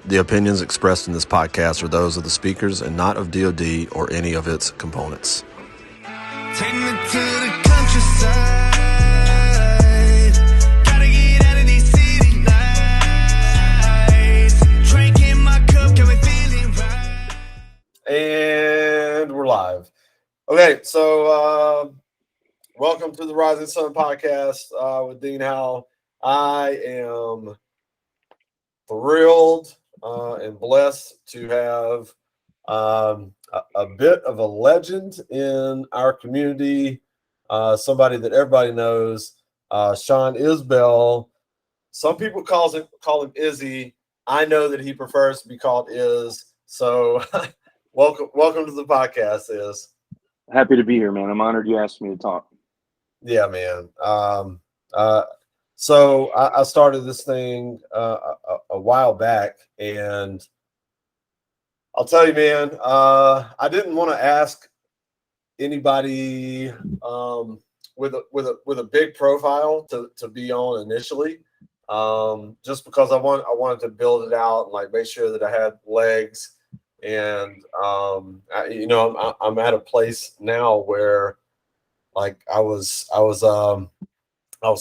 The opinions expressed in this podcast are those of the speakers and not of DoD or any of its components. Take me to the countryside. Gotta get out of these city lights. Drinking my cup, got me feeling right. And we're live. Okay, so welcome to the Rising Sun podcast with Dean Howell. I am thrilled and blessed to have a bit of a legend in our community, somebody that everybody knows, Shawn Isbell. Some people call him Izzy. I know that he prefers to be called Iz. So welcome to the podcast, Iz. Happy to be here, man. I'm honored you asked me to talk. Yeah, man. So I started this thing a while back, and I'll tell you, man, I didn't want to ask anybody with a big profile to be on initially, just because I wanted to build it out and like make sure that I had legs, and I'm at a place now where like I was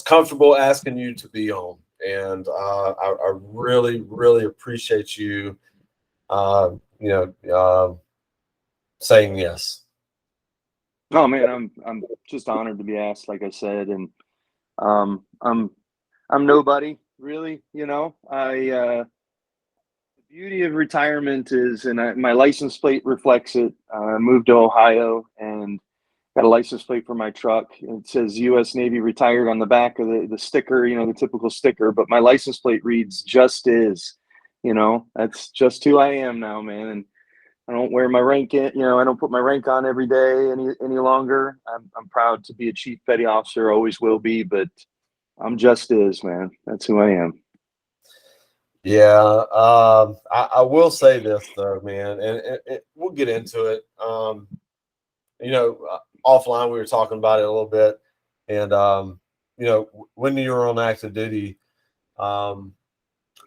comfortable asking you to be on, and I really, really appreciate you, saying yes. Oh man, I'm just honored to be asked, like I said, and I'm nobody really. The beauty of retirement is, and my license plate reflects it. I moved to Ohio and got a license plate for my truck. It says U.S. Navy retired on the back of the sticker, the typical sticker, but my license plate reads just is, that's just who I am now, man. And I don't wear my rank in, I don't put my rank on every day any longer. I'm proud to be a chief petty officer, always will be, but I'm just is, man. That's who I am. Yeah. I will say this though, man, and we'll get into it. Offline, we were talking about it a little bit, and when you were on active duty,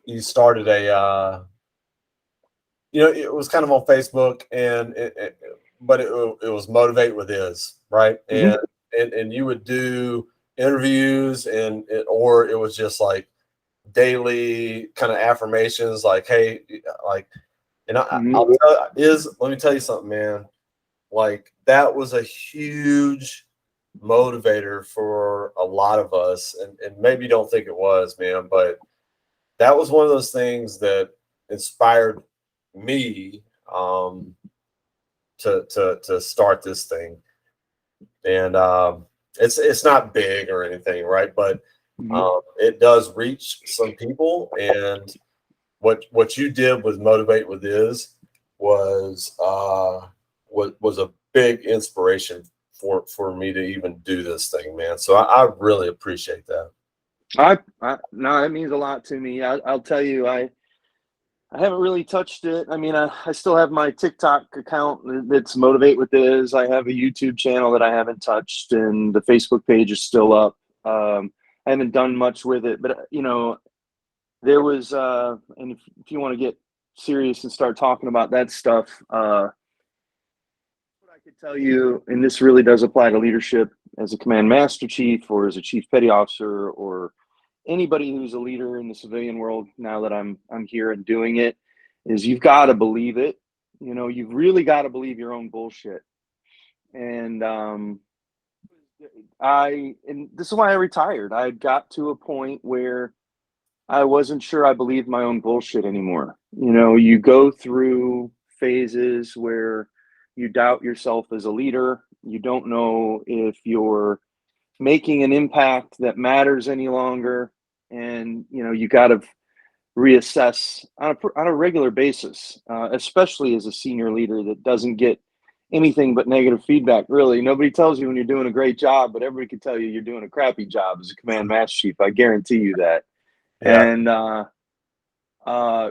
you started it was kind of on Facebook, and but it was Motivate with Iz, right? Mm-hmm. And you would do interviews, or it was just like daily kind of affirmations, like, hey, like, and Mm-hmm. let me tell you something, man. Like, that was a huge motivator for a lot of us, and maybe you don't think it was, man, but that was one of those things that inspired me to start this thing. And it's not big or anything, right? But it does reach some people, and what you did with Motivate with Iz was a big inspiration for me to even do this thing, man. So I really appreciate that. No, it means a lot to me. I'll tell you, I haven't really touched it. I mean, I still have my TikTok account that's Motivate with Iz. I have a YouTube channel that I haven't touched, and the Facebook page is still up. I haven't done much with it, but there was, and if you want to get serious and start talking about that stuff, what I could tell you, and this really does apply to leadership as a command master chief or as a chief petty officer or anybody who's a leader in the civilian world now that I'm here and doing it, is you've got to believe it. You've really got to believe your own bullshit. And this is why I retired. I got to a point where I wasn't sure I believed my own bullshit anymore. You go through phases where you doubt yourself as a leader. You don't know if you're making an impact that matters any longer, and you got to reassess on a regular basis, especially as a senior leader that doesn't get anything but negative feedback. Really, nobody tells you when you're doing a great job, but everybody can tell you you're doing a crappy job as a command master chief. I guarantee you that. Yeah. And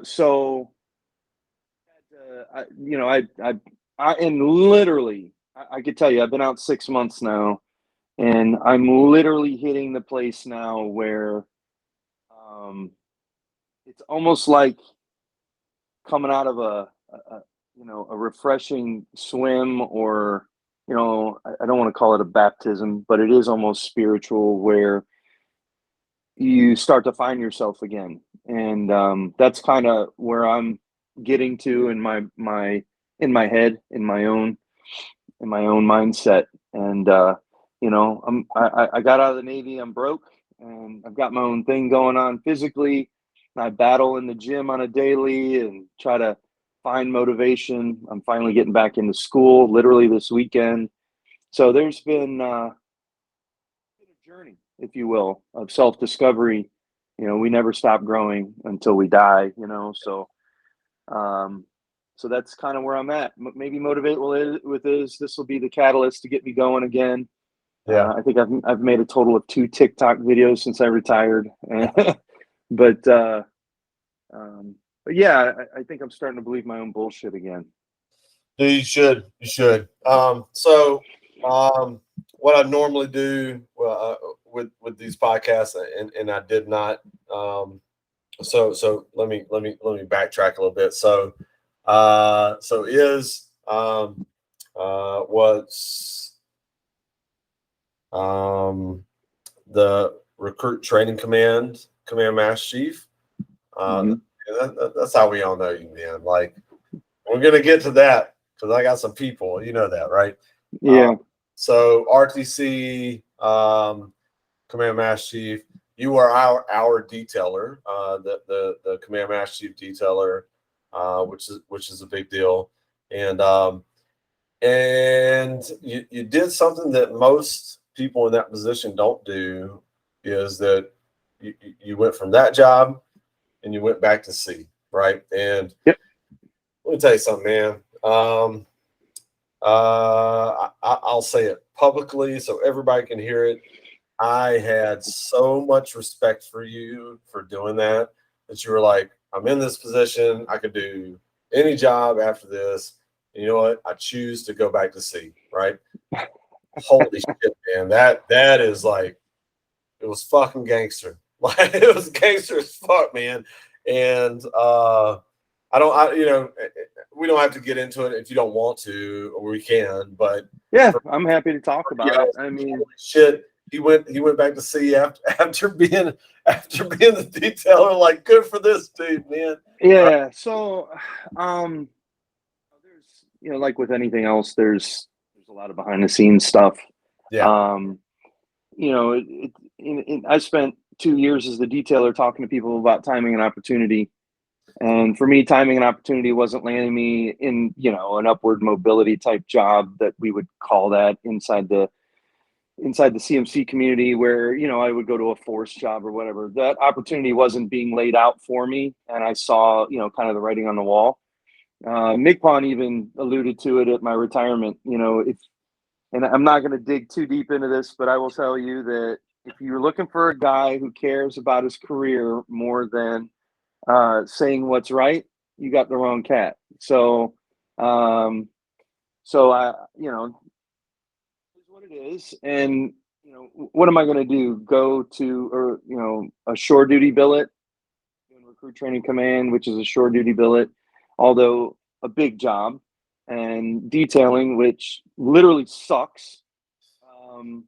so I could tell you I've been out 6 months now. And I'm literally hitting the place now where it's almost like coming out of a a refreshing swim, or I don't want to call it a baptism, but it is almost spiritual, where you start to find yourself again. And that's kind of where I'm getting to in my head, in my own mindset. And I got out of the Navy, I'm broke, and I've got my own thing going on physically. I battle in the gym on a daily and try to find motivation. I'm finally getting back into school literally this weekend. So there's been a journey, if you will, of self-discovery. We never stop growing until we die, so that's kind of where I'm at. Maybe Motivate with this will be the catalyst to get me going again. Yeah. I think I've made a total of 2 TikTok videos since I retired. But yeah, I think I'm starting to believe my own bullshit again. You should. So what I normally do with these podcasts, and I did not. So let me backtrack a little bit. So is what's the Recruit Training Command Master Chief. That's how we all know you, man. Like, we're gonna get to that because I got some people, you know that, right? Yeah. So RTC, Command Master Chief, you are our detailer, the Command Master Chief detailer, which is a big deal. And you did something that most people in that position don't do, is that you went from that job and you went back to sea, right? And yep. Let me tell you something, man. I'll say it publicly so everybody can hear it. I had so much respect for you for doing that you were like, I'm in this position. I could do any job after this. And you know what? I choose to go back to sea, right? Holy shit, man. That is like, it was fucking gangster. Like, it was gangster as fuck, man. And we don't have to get into it if you don't want to, or we can, but yeah, I'm happy to talk about it. I mean, shit, he went back to sea after being the detailer. Like, good for this dude, man. Yeah. So, there's, like with anything else, there's a lot of behind the scenes stuff. Yeah. I spent 2 years as the detailer talking to people about timing and opportunity. And for me, timing and opportunity wasn't landing me in, an upward mobility type job that we would call that inside the CMC community, where, I would go to a force job or whatever. That opportunity wasn't being laid out for me. And I saw, kind of the writing on the wall. Migpon even alluded to it at my retirement, and I'm not going to dig too deep into this, but I will tell you that if you're looking for a guy who cares about his career more than saying what's right, you got the wrong cat. So I, is what it is. And, what am I going to do? Go to, a shore duty billet in Recruit Training Command, which is a shore duty billet, although a big job, and detailing, which literally sucks. I'm going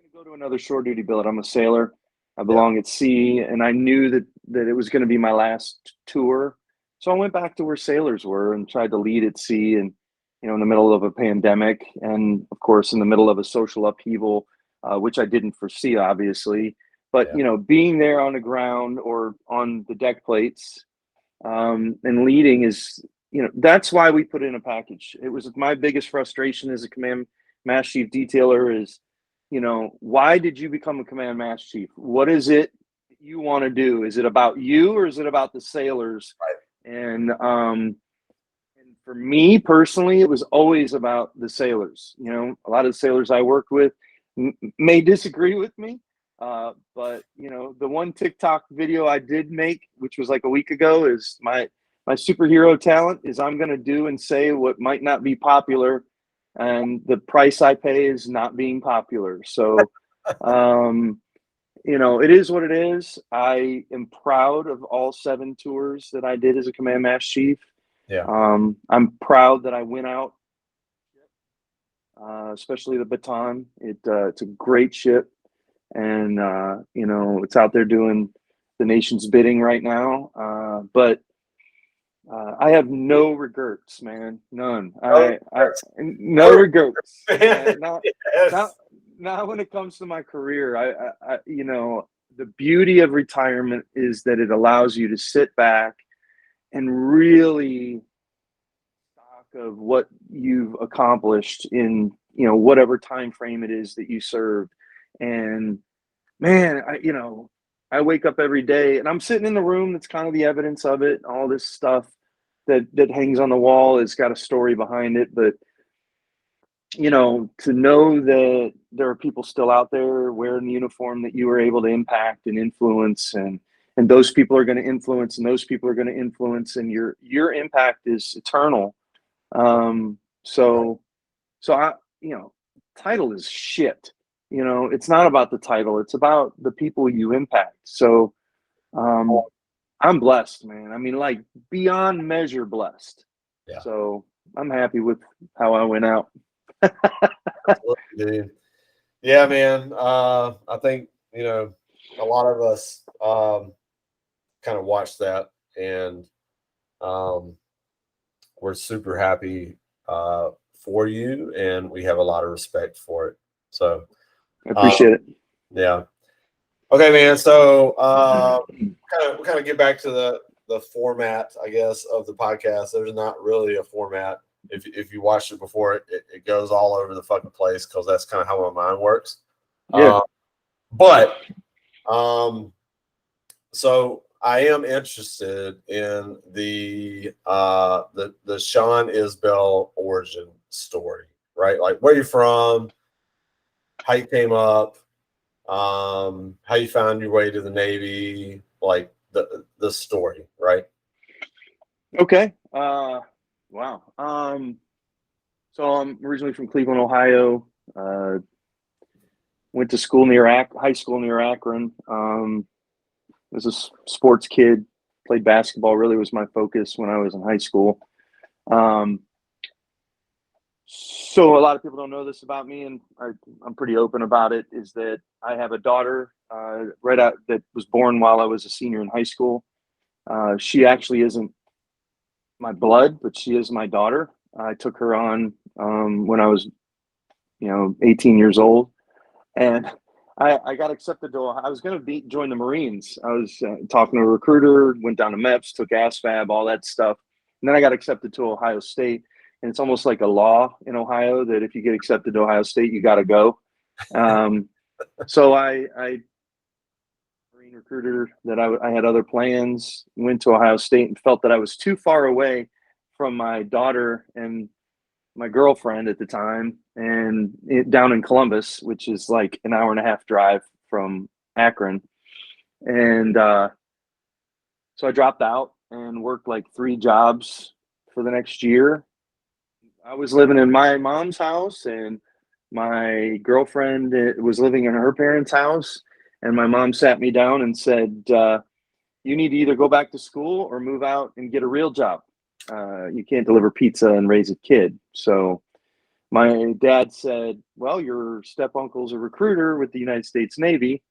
to go to another shore duty billet. I'm a sailor. I belong at sea, and I knew that it was going to be my last tour. So I went back to where sailors were and tried to lead at sea, and, in the middle of a pandemic, and of course, in the middle of a social upheaval, which I didn't foresee, obviously. But, being there on the ground or on the deck plates, and leading is, that's why we put in a package. It was my biggest frustration as a Command Master Chief detailer is, why did you become a Command Master Chief? What is it you want to do? Is it about you, or is it about the sailors? Right. And for me personally, it was always about the sailors. A lot of the sailors I worked with may disagree with me. But the one TikTok video I did make, which was like a week ago, is my superhero talent is I'm going to do and say what might not be popular, and the price I pay is not being popular. So, you know, it is what it is. I am proud of all 7 tours that I did as a command master chief. Yeah. I'm proud that I went out, especially the Baton. It's a great ship, and you know, it's out there doing the nation's bidding right now. But I have no regrets, man. None. No regrets. Not Yes. not when it comes to my career. You know, the beauty of retirement is that it allows you to sit back and really stock of what you've accomplished in, you know, whatever time frame it is that you served. And man, you know, I wake up every day and I'm sitting in the room that's kind of the evidence of it. All this stuff that hangs on the wall has got a story behind it. But you know, to know that there are people still out there wearing the uniform that you were able to impact and influence, and those people are going to influence, and those people are going to influence, and your impact is eternal. So I, you know, title is shit. You know, it's not about the title; it's about the people you impact. So, I'm blessed, man. I mean, like beyond measure blessed. Yeah. So I'm happy with how I went out. Absolutely, dude. Yeah, man. I think, you know, a lot of us kind of watched that, and we're super happy for you, and we have a lot of respect for it. So I appreciate it. yeah. Okay, man. So we kind of get back to the format, I guess, of the podcast. There's not really a format. If you watched it before, it goes all over the fucking place because that's kind of how my mind works. Yeah. But so I am interested in the Shawn Isbell origin story, right? Like where you're from, how you came up, how you found your way to the Navy, like the story, right? Okay. Wow. So I'm originally from Cleveland, Ohio. Went to school near high school near Akron. Was a sports kid. Played basketball. Really was my focus when I was in high school. So a lot of people don't know this about me, and I'm pretty open about it. Is that I have a daughter that was born while I was a senior in high school. She actually isn't my blood, but she is my daughter. I took her on when I was, 18 years old, and I got accepted to. I was going to join the Marines. I was talking to a recruiter, went down to MEPS, took ASVAB, all that stuff, and then I got accepted to Ohio State. And it's almost like a law in Ohio that if you get accepted to Ohio State, you got to go. So I Marine recruiter that I had other plans, went to Ohio State and felt that I was too far away from my daughter and my girlfriend at the time, and down in Columbus, which is like an hour and a half drive from Akron. And so I dropped out and worked like 3 jobs for the next year. I was living in my mom's house, and my girlfriend was living in her parents' house. And my mom sat me down and said, you need to either go back to school or move out and get a real job. You can't deliver pizza and raise a kid. So my dad said, well, your step uncle's a recruiter with the United States Navy.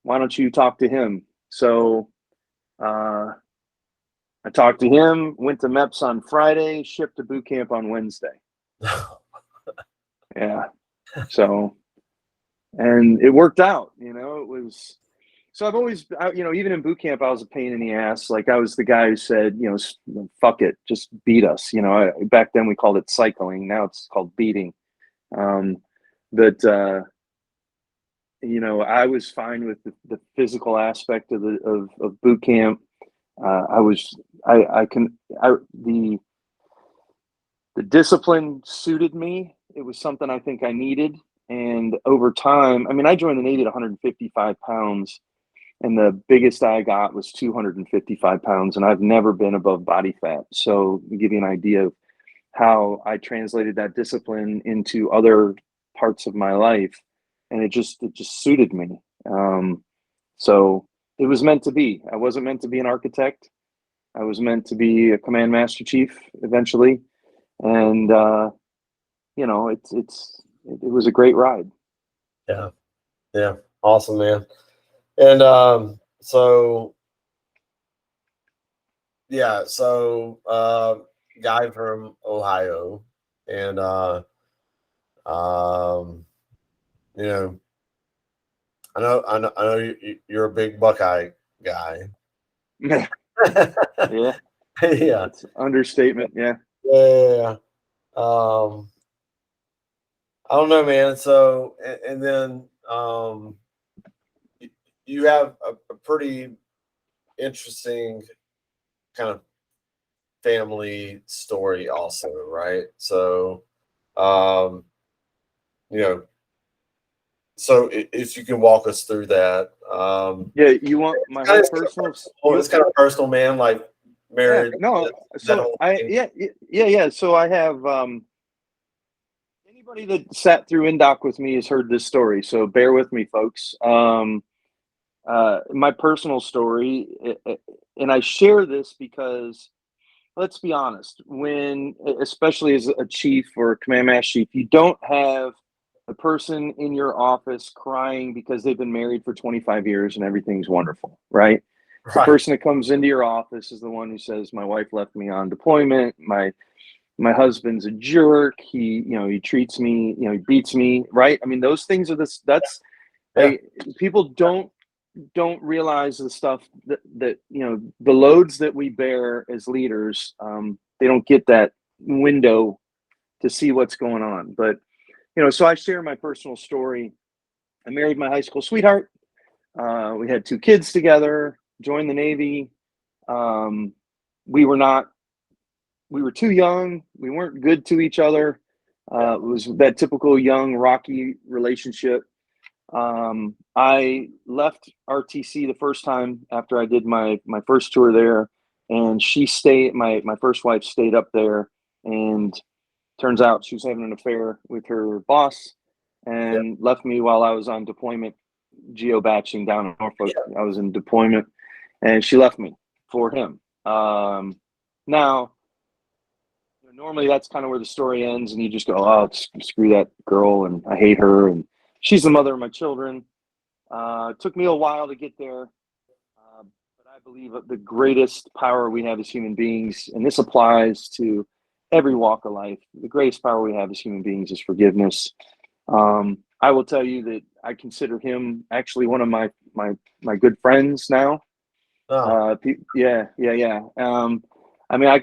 Why don't you talk to him? So I talked to him, went to MEPS on Friday, shipped to boot camp on Wednesday. Yeah. So, and it worked out, it was, so I've always, even in boot camp, I was a pain in the ass. Like I was the guy who said, fuck it, just beat us. Back then we called it cycling. Now it's called beating. But I was fine with the physical aspect of boot camp. The discipline suited me. It was something I think I needed. And over time, I joined the Navy at 155 pounds, and the biggest I got was 255 pounds, and I've never been above body fat. So to give you an idea of how I translated that discipline into other parts of my life, and it just suited me. So it was meant to be. I wasn't meant to be an architect. I was meant to be a command master chief eventually, and it was a great ride. Yeah, yeah, awesome, man. And so yeah, so guy from Ohio, and um, you know, I know you're a big Buckeye guy. Yeah, Yeah, it's understatement. Yeah. yeah. I don't know, man. So, and then you have a pretty interesting kind of family story, also, right? So, um, you know, so if you can walk us through that. Yeah, you want my whole personal? It's kind of personal, man. Like Yeah, married. no. That So whole I thing. yeah. So I have anybody that sat through Indoc with me has heard this story. So bear with me, folks. My personal story, and I share this because let's be honest, when especially as a chief or a command master chief, you don't have a person in your office crying because they've been married for 25 years and everything's wonderful, right? The Right. person that comes into your office is the one who says, my wife left me on deployment, my husband's a jerk, he treats me, he beats me, right? I mean, those things are that's Yeah. like people don't realize the stuff that the loads that we bear as leaders. They don't get that window to see what's going on. But so I share my personal story. I married my high school sweetheart. We had 2 kids together. Joined the Navy. Um, we were not. We were too young. We weren't good to each other. Yeah. It was that typical young rocky relationship. I left RTC the first time after I did my first tour there, and she stayed. My first wife stayed up there, and turns out she was having an affair with her boss, Yeah. and left me while I was on deployment, geobatching down in Norfolk. I was in deployment, and she left me for him. Now, normally that's kind of where the story ends, and you just go, "Oh, screw that girl," and I hate her, and she's the mother of my children. It took me a while to get there, but I believe that the greatest power we have as human beings, and this applies to every walk of life, the greatest power we have as human beings is forgiveness. I will tell you that I consider him actually one of my good friends now. Oh, Yeah. I mean, I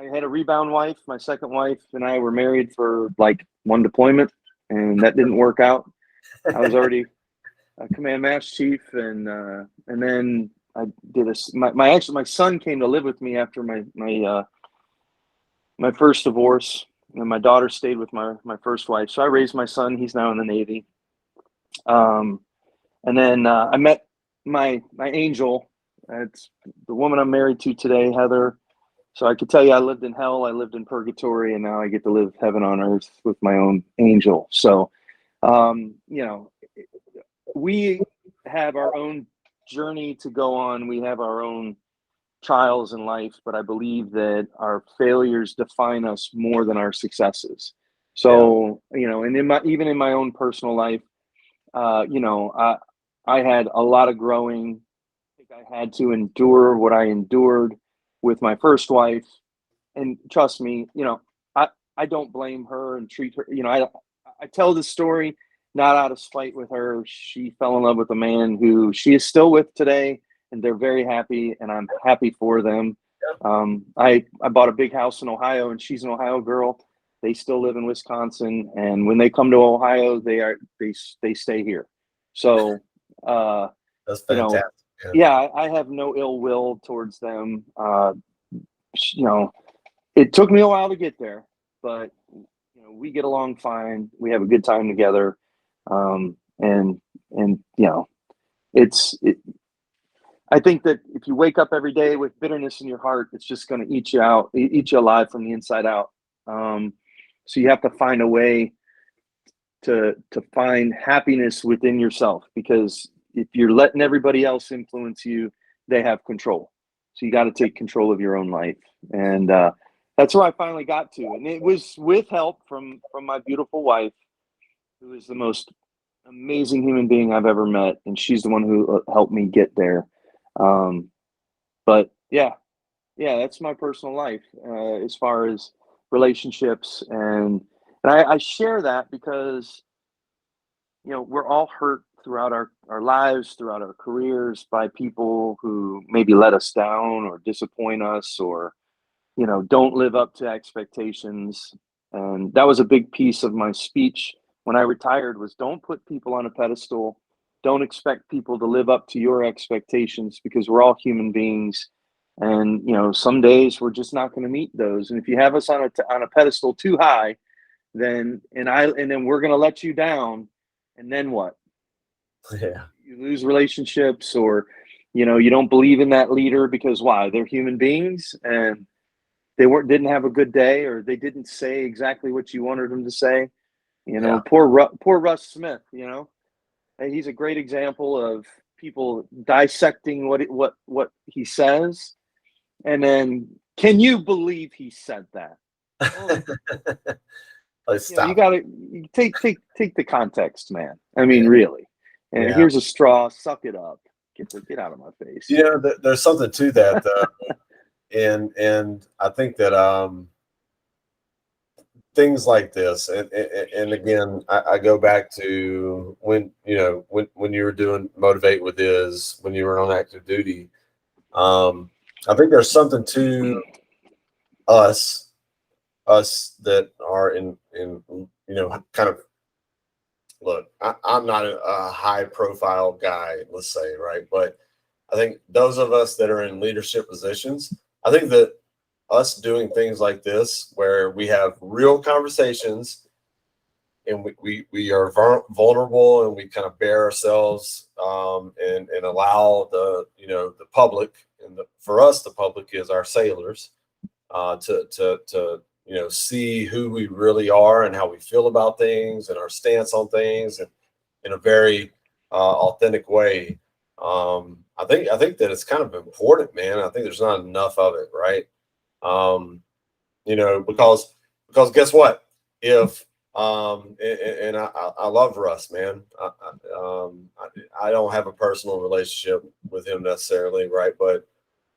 had a rebound wife. My second wife and I were married for like 1 deployment, and that didn't work out. I was already a command master chief, and then I did my son came to live with me after my first divorce, and my daughter stayed with my first wife. So I raised my son. He's now in the Navy. And then I met my angel. It's the woman I'm married to today, Heather. So I could tell you I lived in hell, I lived in purgatory, and now I get to live heaven on earth with my own angel. So, we have our own journey to go on. We have our own trials in life, but I believe that our failures define us more than our successes. yeah. So, and even in my own personal life, I had a lot of growing. I think I had to endure what I endured with my first wife, and trust me, I don't blame her and treat her. I tell this story not out of spite with her. She fell in love with a man who she is still with today, and they're very happy, and I'm happy for them. I bought a big house in Ohio, and she's an Ohio girl. They still live in Wisconsin, and when they come to Ohio, they stay here. So, That's you know, fantastic. Yeah. yeah, I have no ill will towards them. You know, it took me a while to get there, but we get along fine. We have a good time together, and it's. I think that if you wake up every day with bitterness in your heart, it's just going to eat you out, eat you alive from the inside out. So you have to find a way to find happiness within yourself, because if you're letting everybody else influence you, they have control. So you got to take control of your own life. And that's where I finally got to. And it was with help from my beautiful wife, who is the most amazing human being I've ever met. And she's the one who helped me get there. But yeah, that's my personal life as far as relationships. And I share that because, we're all hurt throughout our lives, throughout our careers, by people who maybe let us down or disappoint us, or, don't live up to expectations. And that was a big piece of my speech when I retired, was don't put people on a pedestal. Don't expect people to live up to your expectations, because we're all human beings. And, some days we're just not going to meet those. And if you have us on a pedestal too high, then we're going to let you down. And then what? Yeah. You lose relationships, or, you don't believe in that leader because why? They're human beings and they didn't have a good day, or they didn't say exactly what you wanted them to say. Yeah. Poor Russ Smith, and he's a great example of people dissecting what he says. And then, can you believe he said that? Stop. You gotta take the context, man. I mean, really. And here's a straw. Suck it up. Get out of my face. There's something to that, and I think that things like this, and again, I go back to when you were doing Motivate with Iz, when you were on active duty. I think there's something to us that are in kind of, look, I'm not a high profile guy, let's say, right? But I think those of us that are in leadership positions, I think that us doing things like this, where we have real conversations and we are vulnerable, and we kind of bare ourselves, and allow the public, and for us, the public is our sailors, to see who we really are and how we feel about things and our stance on things, and in a very authentic way. I think that it's kind of important, man. I think there's not enough of it, right? Because guess what? If and I love Russ, man. I don't have a personal relationship with him necessarily, right? But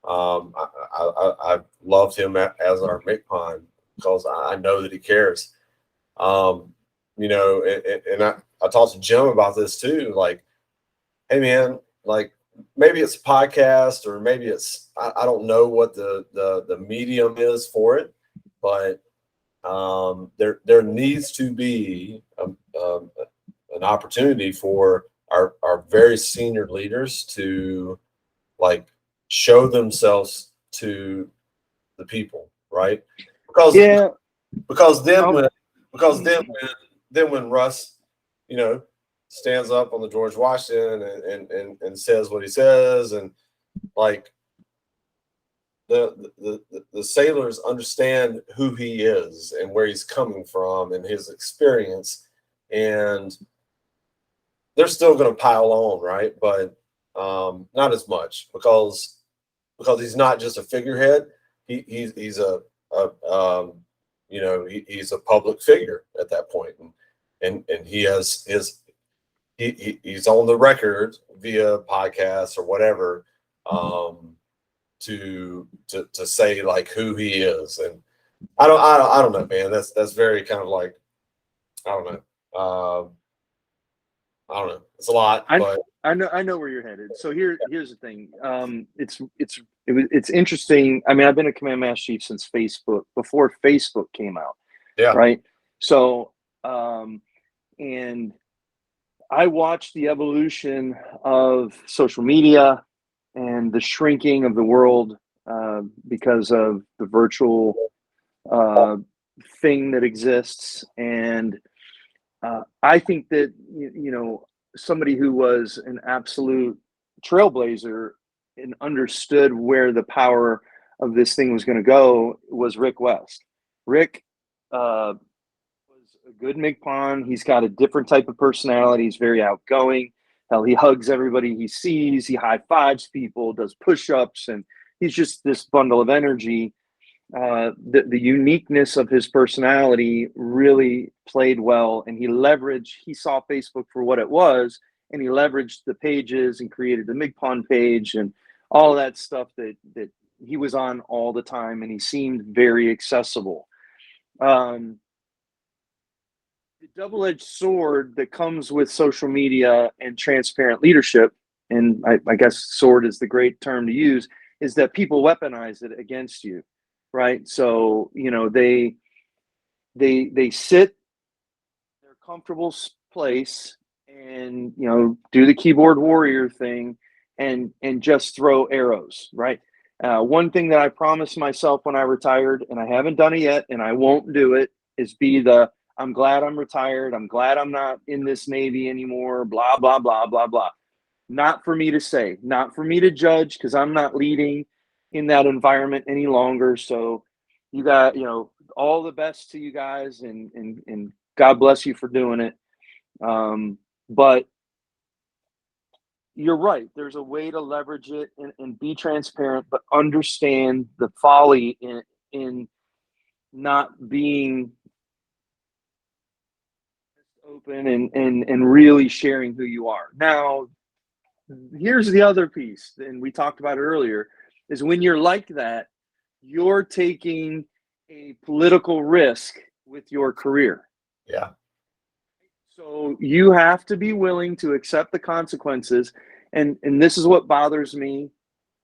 I loved him as our MCPON, because I know that he cares. And I talked to Jim about this too. Like, hey man, like maybe it's a podcast, or maybe it's I don't know what the medium is for it, but there needs to be an opportunity for our very senior leaders to like show themselves to the people, right? Because when Russ, stands up on the George Washington and says what he says, and like the sailors understand who he is and where he's coming from and his experience, and they're still going to pile on, right? But not as much, because he's not just a figurehead. He's a he's a public figure at that point, and he has he's on the record via podcasts or whatever, to say like who he is. And I don't know, man. That's very kind of like, I don't know. I don't know. It's a lot, but I know where you're headed. So here's the thing. It's interesting. I mean, I've been a command master chief since before Facebook came out. yeah, Right. So, and I watched the evolution of social media and the shrinking of the world because of the virtual thing that exists. And I think that, somebody who was an absolute trailblazer and understood where the power of this thing was going to go was Rick West. Rick was a good MCPON. He's got a different type of personality. He's very outgoing. Hell, he hugs everybody he sees. He high fives people, does push-ups, and he's just this bundle of energy. The uniqueness of his personality really played well, and he saw Facebook for what it was, and he leveraged the pages and created the MIGPON page and all of that stuff that he was on all the time, and he seemed very accessible. The double-edged sword that comes with social media and transparent leadership, and I guess sword is the great term to use, is that people weaponize it against you. Right. So, they sit in their comfortable place and, do the keyboard warrior thing and just throw arrows. Right. One thing that I promised myself when I retired, and I haven't done it yet, and I won't do it, is I'm glad I'm retired. I'm glad I'm not in this Navy anymore. Blah, blah, blah, blah, blah. Not for me to say, not for me to judge, because I'm not leading in that environment any longer. So you got, all the best to you guys, and God bless you for doing it. But you're right. There's a way to leverage it and be transparent, but understand the folly in not being open and really sharing who you are. Now, here's the other piece, and we talked about it earlier, is when you're like that, you're taking a political risk with your career. Yeah. So you have to be willing to accept the consequences. And this is what bothered me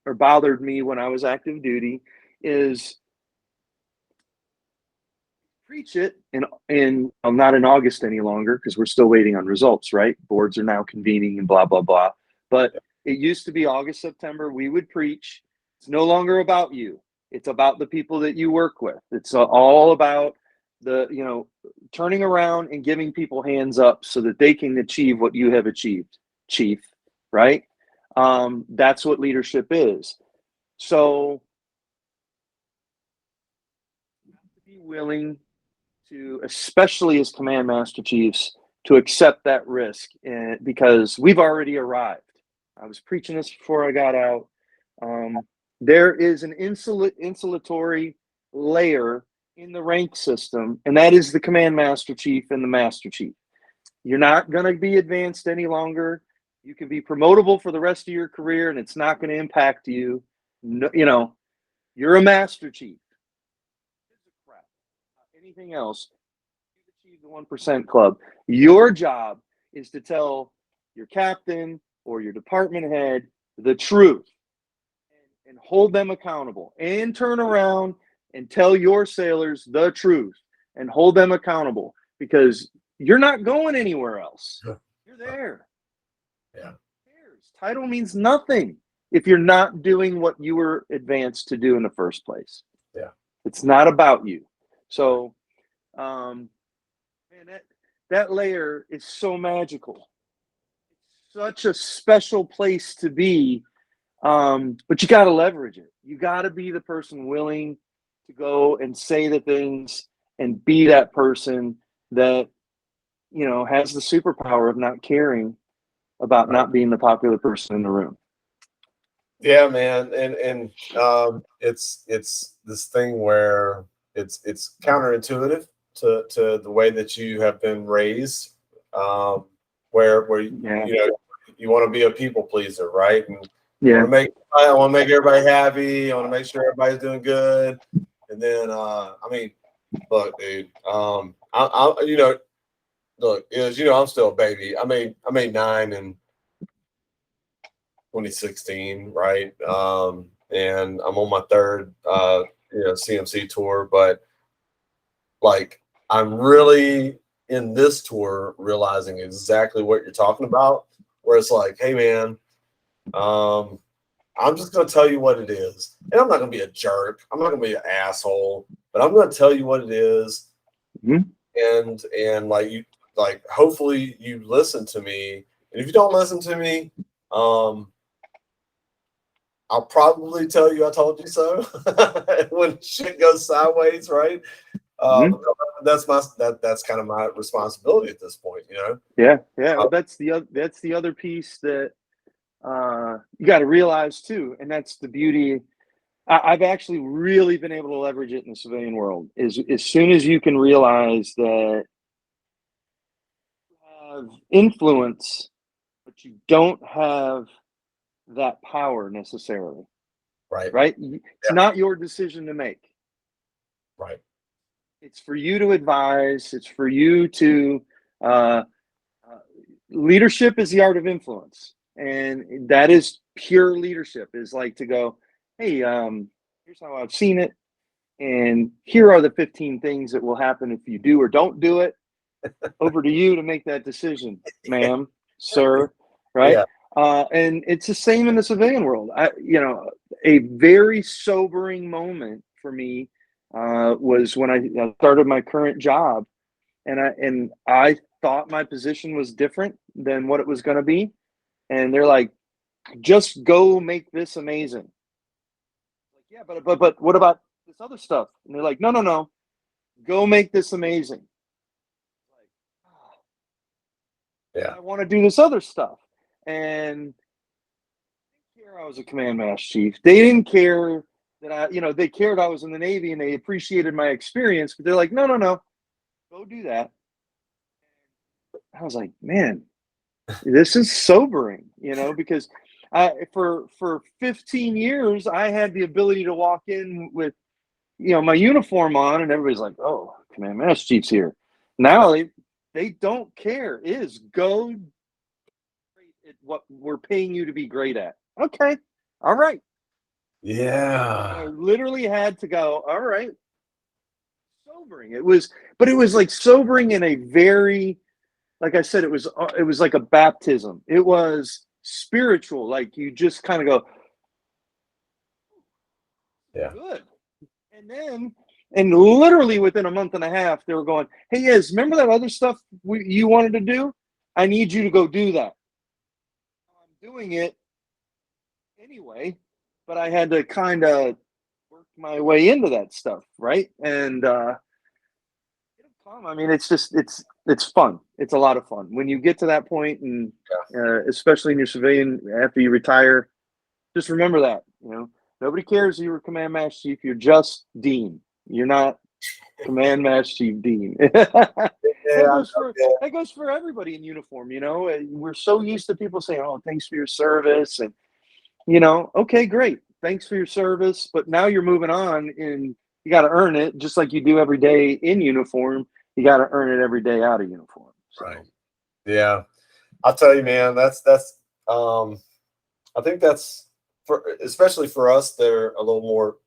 when I was active duty, is preach it in not in August any longer, because we're still waiting on results, right? Boards are now convening and blah, blah, blah. But it used to be August, September, we would preach. It's no longer about you. It's about the people that you work with. It's all about turning around and giving people hands up so that they can achieve what you have achieved, Chief, right? That's what leadership is. So you have to be willing to, especially as Command Master Chiefs, to accept that risk, because we've already arrived. I was preaching this before I got out. There is an insulatory layer in the rank system, and that is the Command Master Chief and the Master Chief. You're not going to be advanced any longer. You can be promotable for the rest of your career, and it's not going to impact you. No, you're a Master Chief. Anything else, you've achieved the 1% club. Your job is to tell your captain or your department head the truth and hold them accountable, and turn around and tell your sailors the truth and hold them accountable, because you're not going anywhere else. You're there. Yeah. Title means nothing if you're not doing what you were advanced to do in the first place. Yeah. It's not about you. So, man, that layer is so magical. It's such a special place to be, but you got to leverage it. You got to be the person willing to go and say the things and be that person that, has the superpower of not caring about not being the popular person in the room. Yeah, man. And it's this thing where it's counterintuitive to the way that you have been raised, where you want to be a people pleaser, right? And I want to make everybody happy. I want to make sure everybody's doing good. And then look, dude, I'm still a baby. I made 9 in 2016, right? And I'm on my 3rd CMC tour, but like I'm really in this tour realizing exactly what you're talking about, where it's like, hey man, I'm just gonna tell you what it is. And I'm not gonna be a jerk. I'm not gonna be an asshole, but I'm gonna tell you what it is. Mm-hmm. And hopefully you listen to me. And if you don't listen to me, I'll probably tell you I told you so when shit goes sideways, right? Mhm. That's kind of my responsibility at this point, you know. Yeah, yeah. Uh, Well, that's the other piece that you got to realize too, and that's the beauty. I've actually really been able to leverage it in the civilian world. Is as soon as you can realize that you have influence, but you don't have that power necessarily, right. right? It's Yeah. not your decision to make. Right. It's for you to advise. It's for you to. Uh, Leadership is the art of influence, and that is pure leadership. Is like to go, hey, here's how I've seen it, and here are the 15 things that will happen if you do or don't do it. Over to you to make that decision, ma'am, sir. Right? Yeah. And it's the same in the civilian world. A very sobering moment for me was when I started my current job, and I thought my position was different than what it was going to be, and they're like, "Just go make this amazing." Like, yeah, but what about this other stuff? And they're like, "No, no, no, go make this amazing." Like, Yeah. I want to do this other stuff, and care I was a command mass chief. They didn't care that they cared I was in the Navy and they appreciated my experience, but they're like, no, no, no, go do that. I was like, man, this is sobering, because for 15 years I had the ability to walk in with my uniform on, and everybody's like, "Oh, command master chief's here." Now they don't care. Is go at what we're paying you to be great at. Okay, all right. And I Yeah. literally had to go. All right, sobering. But it was like sobering in a very, like I said, it was like a baptism. It was spiritual. Like you just kind of go, Yeah. good. And literally within a month and a half, they were going, "Hey, yes, remember that other stuff you wanted to do? I need you to go do that." I'm doing it anyway, but I had to kind of work my way into that stuff, right? And it'll come. I mean, it's fun. It's a lot of fun when you get to that point, and especially in your civilian after you retire. Just remember that nobody cares you were command master chief. You're just Dean. You're not Command Master Chief Dean. that Yeah. goes for that goes for everybody in uniform. We're so used to people saying, "Oh, thanks for your service," and okay, great, thanks for your service, but now you're moving on, and you got to earn it, just like you do every day in uniform. You got to earn it every day out of uniform. So. Right. Yeah. I'll tell you, man, that's I think that's especially for us, they're a little more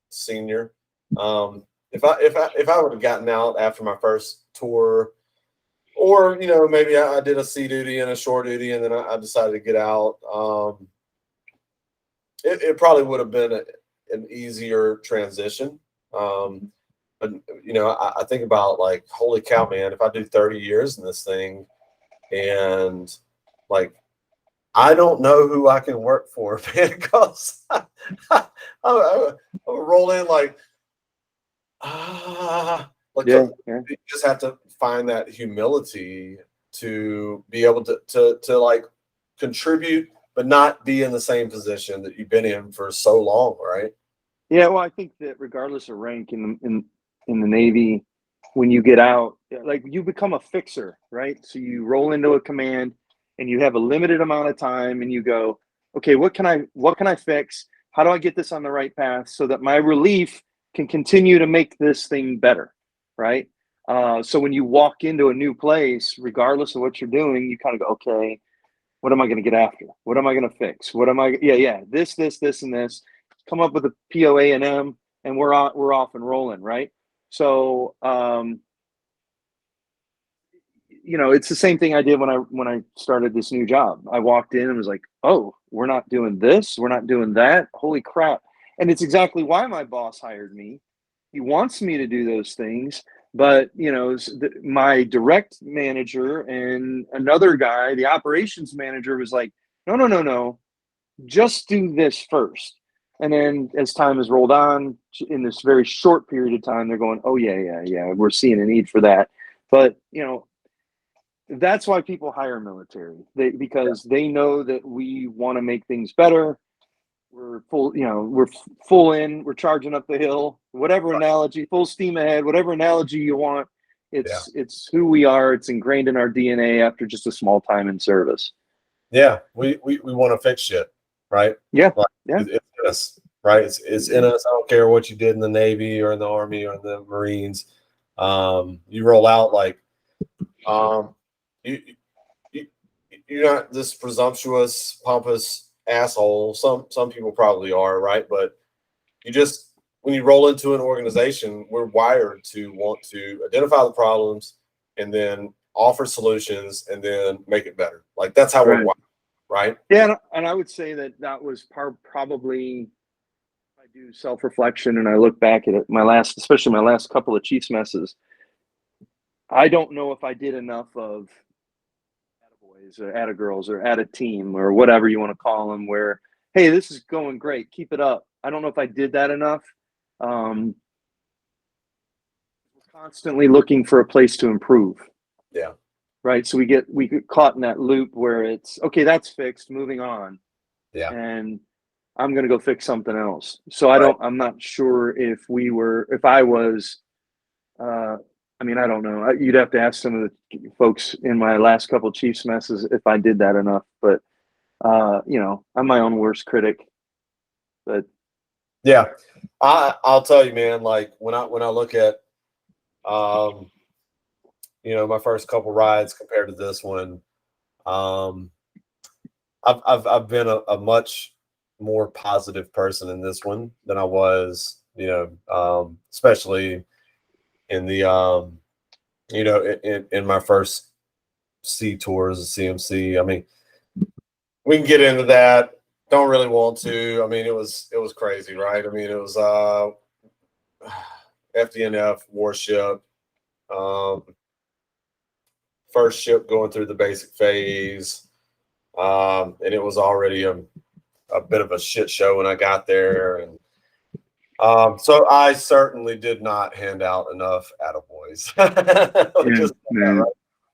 senior. If I would have gotten out after my first tour, or maybe I did a sea duty and a shore duty, and then I decided to get out, it probably would have been an easier transition. But I think about, like, holy cow, man, if I do 30 years in this thing, and like, I don't know who I can work for, man, because I roll in like, like, Yeah. you just have to find that humility to be able to like contribute, but not be in the same position that you've been in for so long, right? Yeah, well, I think that regardless of rank in the Navy, when you get out, like you become a fixer, right? So you roll into a command, and you have a limited amount of time, and you go, okay, what can I fix? How do I get this on the right path so that my relief can continue to make this thing better, right? So when you walk into a new place, regardless of what you're doing, you kind of go, okay, what am I going to get after? What am I going to fix? What am I? Yeah, this, and this. Come up with a POA and M, and we're off and rolling, right? So, it's the same thing I did when I started this new job. I walked in and was like, oh, we're not doing this, we're not doing that. Holy crap! And it's exactly why my boss hired me. He wants me to do those things, but my direct manager and another guy, the operations manager, was like, no, no, no, no, just do this first. And then as time has rolled on in this very short period of time, they're going, oh yeah, we're seeing a need for that. But that's why people hire military, because they know that we want to make things better. We're full, we're full in, we're charging up the hill, whatever analogy, full steam ahead, whatever analogy you want. It's who we are. It's ingrained in our DNA after just a small time in service. Yeah, we want to fix shit, right? Yeah, like, yeah. It's in us, right? It's in us. I don't care what you did in the Navy or in the Army or in the Marines. You roll out like, you're not this presumptuous, pompous asshole. Some people probably are, right? But when you roll into an organization, we're wired to want to identify the problems and then offer solutions and then make it better. Like that's how we're wired, right? Yeah, and I would say that was probably, I do self-reflection and I look back at it, especially my last couple of Chiefs messes. I don't know if I did enough of attaboys or attagirls or atta team or whatever you want to call them, where, hey, this is going great, keep it up. I don't know if I did that enough. We're constantly looking for a place to improve. Yeah. Right. So we get caught in that loop where it's okay, that's fixed, moving on. Yeah. And I'm gonna go fix something else. So I'm not sure if I was I mean, I don't know. You'd have to ask some of the folks in my last couple of Chiefs messes if I did that enough. But I'm my own worst critic. But yeah, I'll tell you, man. Like when I look at, my first couple rides compared to this one, I've been a much more positive person in this one than I was, especially in the in my first C tours of CMC. I mean, we can get into that. Don't really want to. I mean, it was crazy, right? I mean, it was FDNF warship, first ship going through the basic phase, and it was already a bit of a shit show when I got there, and so I certainly did not hand out enough attaboys. Right?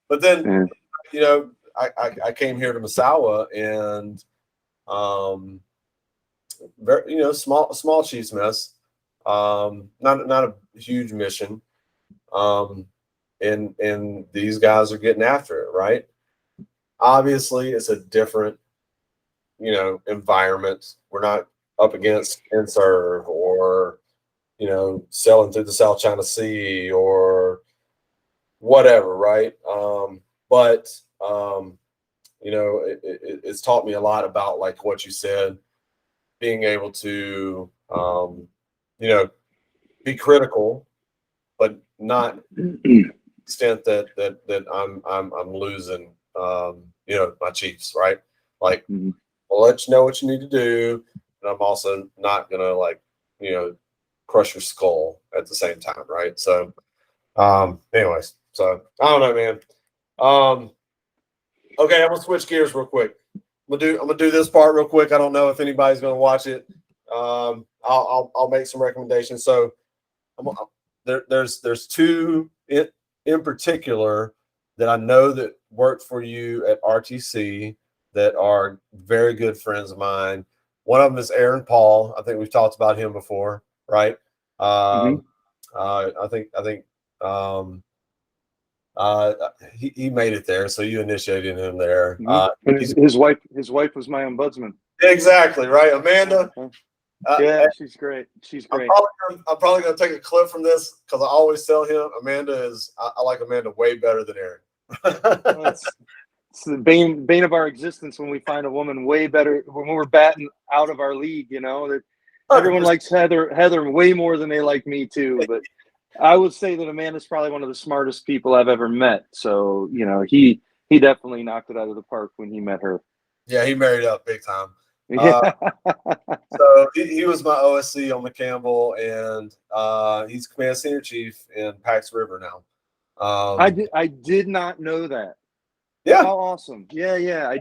But then, I came here to Misawa and very, small Chiefs mess, not a huge mission, and these guys are getting after it, right? Obviously, it's a different, environment. We're not up against InServe or, selling through the South China Sea or whatever, right? But it's taught me a lot about like what you said, being able to, be critical, but not extent that I'm losing, my Chiefs, right? Like, I'll let you know what you need to do, and I'm also not gonna crush your skull at the same time, right? So, anyways, so I don't know, man. Okay, I'm gonna switch gears real quick. I'm gonna do this part real quick. I don't know if anybody's gonna watch it. I'll make some recommendations. So, there's two in particular that I know that worked for you at RTC that are very good friends of mine. One of them is Aaron Paul. I think we've talked about him before, right? I think he made it there, so you initiated him there. His wife was my ombudsman. Exactly, right, Amanda. Yeah, she's great. She's great. I'm probably going to take a clip from this because I always tell him I like Amanda way better than Aaron. It's the bane of our existence when we find a woman way better, when we're batting out of our league, that everyone likes Heather way more than they like me too. But I would say that Amanda's probably one of the smartest people I've ever met. So, he definitely knocked it out of the park when he met her. Yeah, he married up big time. Yeah. So he was my OSC on the Campbell, and he's command senior chief in Pax River now. I did not know that. Yeah. How awesome. Yeah.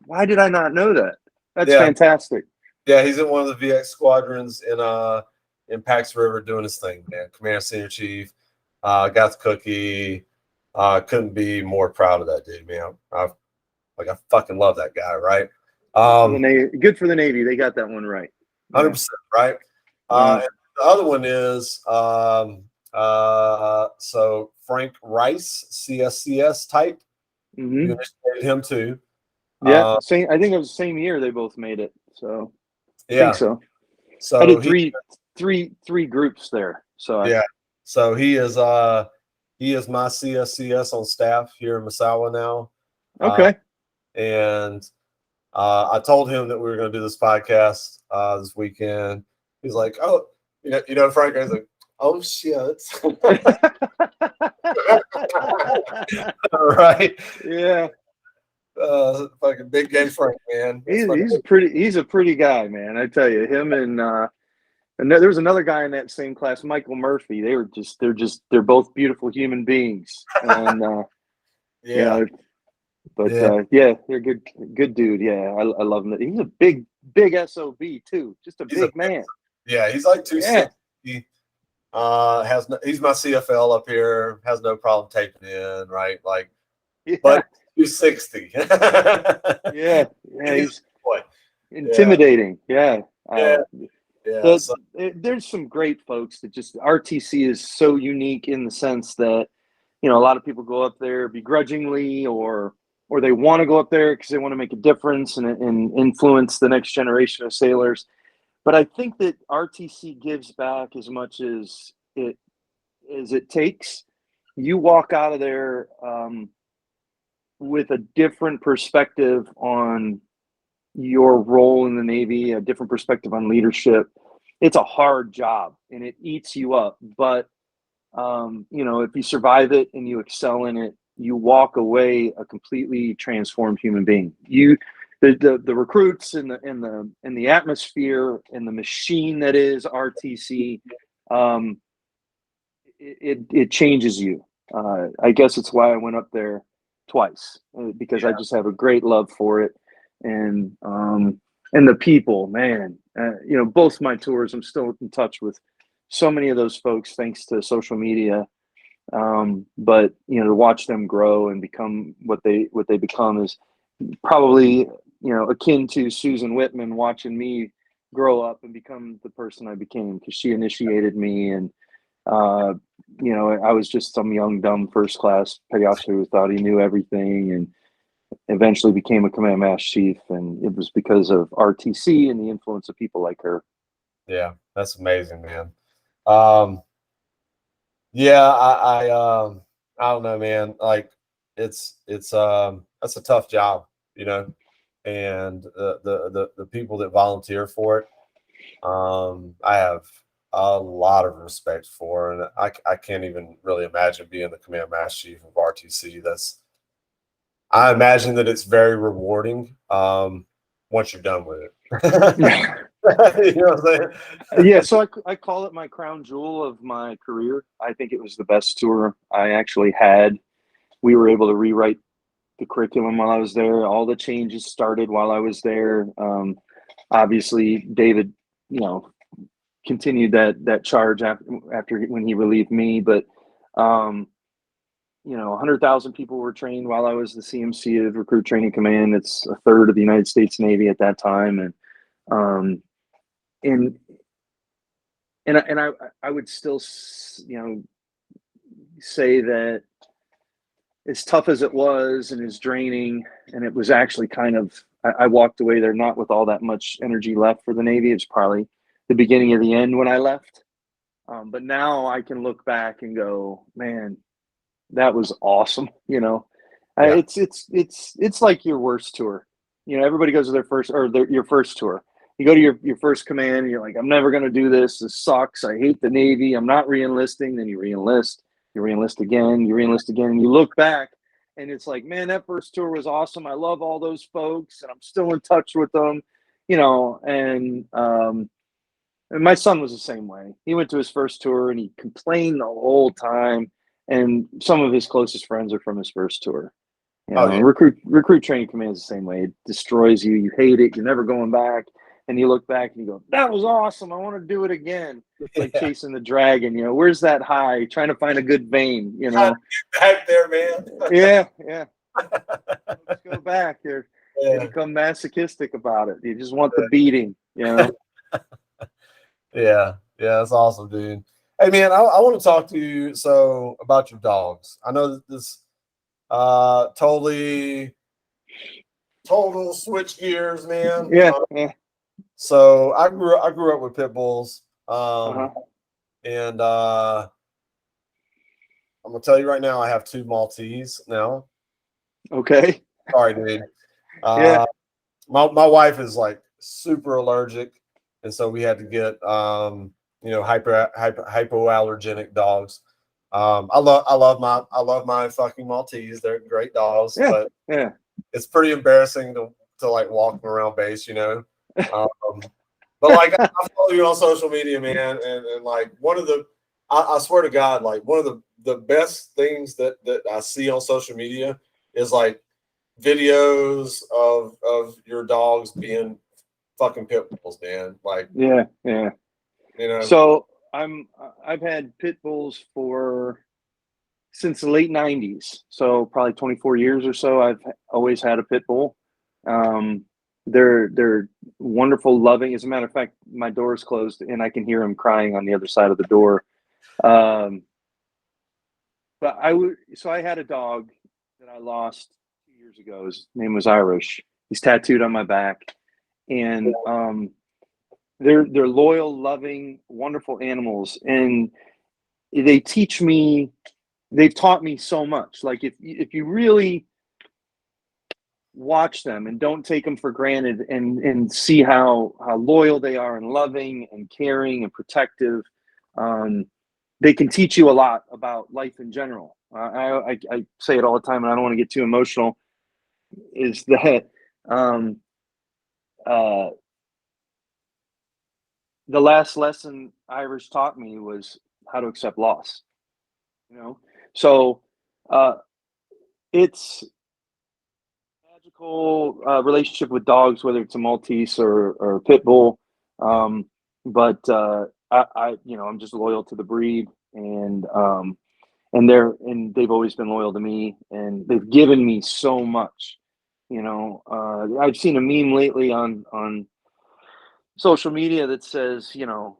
Why did I not know that? That's fantastic. Yeah, he's in one of the VX squadrons in Pax River doing his thing, man. Commander Senior Chief, got the cookie. Couldn't be more proud of that dude, man. I fucking love that guy, right? Good for the Navy. They got that one right. 100%, right? Yeah. And the other one is so Frank Rice, CSCS type. Mm-hmm. You initiated him too. Yeah, same. I think it was the same year they both made it. So I Yeah. think so. So I did three groups there. So yeah. So he is my CSCS on staff here in Masawa now. Okay. And I told him that we were going to do this podcast this weekend. He's like, "Oh, Frank." I was like, "Oh shit!" Right? Yeah. Fucking big game Frank, man. He's a pretty guy, man. I tell you, him and there was another guy in that same class, Michael Murphy. They're both beautiful human beings, and yeah. They're good dude. Yeah, I love him. He's a big SOB too, just a big man. Yeah, he's like 260. He's my CFL up here. Has no problem taping in, right? Like, yeah. But 260. yeah, he's boy. intimidating. Yeah. There's some great folks that just RTC is so unique in the sense that a lot of people go up there begrudgingly or they want to go up there because they want to make a difference and influence the next generation of sailors. But I think that RTC gives back as much as it takes. You walk out of there with a different perspective on your role in the Navy, a different perspective on leadership. It's a hard job and it eats you up. But, if you survive it and you excel in it, you walk away a completely transformed human being. The recruits and the atmosphere and the machine that is RTC, it changes you. I guess it's why I went up there twice because I just have a great love for it, and the people, man. Both my tours, I'm still in touch with so many of those folks thanks to social media. But to watch them grow and become what they become is probably akin to Susan Whitman watching me grow up and become the person I became because she initiated me, and I was just some young dumb first class petty officer who thought he knew everything and eventually became a command master chief, and it was because of RTC and the influence of people like her. Yeah, that's amazing, man. Yeah, I don't know, man. Like it's that's a tough job, and the people that volunteer for it, I have a lot of respect for, and I can't even really imagine being the command master chief of RTC. I imagine that it's very rewarding once you're done with it. You know what I'm saying? Yeah, so I call it my crown jewel of my career. I think it was the best tour I actually had. We were able to rewrite the curriculum while I was there. All the changes started while I was there. Obviously, David, continued that charge after when he relieved me. But 100,000 people were trained while I was the CMC of Recruit Training Command. It's a third of the United States Navy at that time, and I would still, say that as tough as it was and as draining, and it was actually kind of, I walked away there not with all that much energy left for the Navy. It's probably the beginning of the end when I left. But now I can look back and go, man, that was awesome. Yeah. It's like your worst tour. Everybody goes to their first your first tour. You go to your first command and you're like, I'm never going to do this. This sucks. I hate the Navy. I'm not re-enlisting. Then you re-enlist again, and you look back and it's like, man, that first tour was awesome. I love all those folks and I'm still in touch with them, and my son was the same way. He went to his first tour and he complained the whole time. And some of his closest friends are from his first tour. Recruit Training Command is the same way. It destroys you. You hate it. You're never going back. and you look back and you go, that was awesome. I want to do it again. It's like Yeah. chasing the dragon, where's that high? Trying to find a good vein, Back there, man. Yeah. Let's go back here. You Yeah. become masochistic about it. You just want the beating, Yeah, that's awesome, dude. Hey, man, I want to talk to you about your dogs. I know that this total switch gears, man. Yeah. So I grew up with pit bulls, Uh-huh. and I'm gonna tell you right now, I have 2 Maltese now. Okay. Sorry, dude. Yeah. My wife is like super allergic, and so we had to get hypoallergenic dogs. I love my fucking Maltese. They're great dogs, Yeah. but Yeah. it's pretty embarrassing to like walk them around base, But like I follow you on social media, man, and like one of the I swear to God, like one of the best things that I see on social media is like videos of your dogs being fucking pit bulls, man. Like, Yeah. So I've had pit bulls since the late 90s. So probably 24 years or so. I've always had a pit bull. They're wonderful, loving. As a matter of fact, my door is closed and I can hear him crying on the other side of the door. But so I had a dog that I lost 2 years ago. His name was Irish. He's tattooed on my back, and they're loyal, loving, wonderful animals, and they teach me. They've taught me so much. Like if you really watch them and don't take them for granted, and see how loyal they are and loving and caring and protective, they can teach you a lot about life in general. I say it all the time, and I don't want to get too emotional. Is that the last lesson Irish taught me was how to accept loss. So it's magical relationship with dogs, whether it's a Maltese or a pit bull. But I'm just loyal to the breed, and they've always been loyal to me, and they've given me so much. I've seen a meme lately on social media that says, one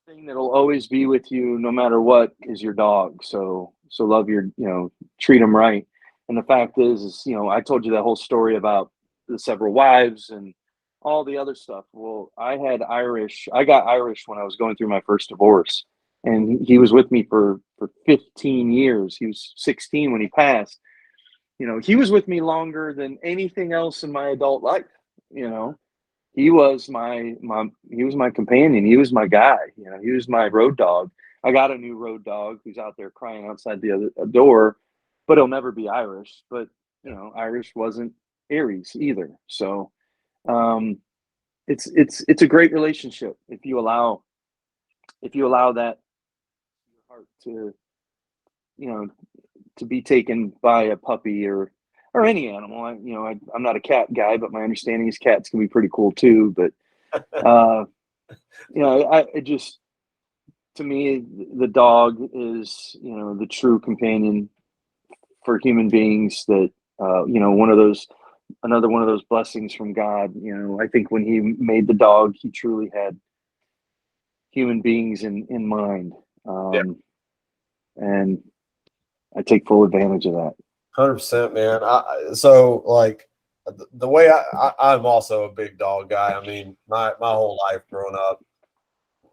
thing that'll always be with you no matter what is your dog. So love treat them right. And the fact is, I told you that whole story about the several wives and all the other stuff. Well, I got Irish when I was going through my first divorce, and he was with me for 15 years. He was 16 when he passed. He was with me longer than anything else in my adult life. He was my companion. He was my guy. He was my road dog. I got a new road dog who's out there crying outside the other door, but he'll never be Irish. But Irish wasn't Aries either. So it's a great relationship if you allow that your heart to be taken by a puppy or any animal. I'm not a cat guy, but my understanding is cats can be pretty cool too. But it just, to me, the dog is the true companion for human beings. That another one of those blessings from God. I think when He made the dog, He truly had human beings in mind, and I take full advantage of that. 100%, man. So like the way I'm also a big dog guy. I mean, my whole life growing up,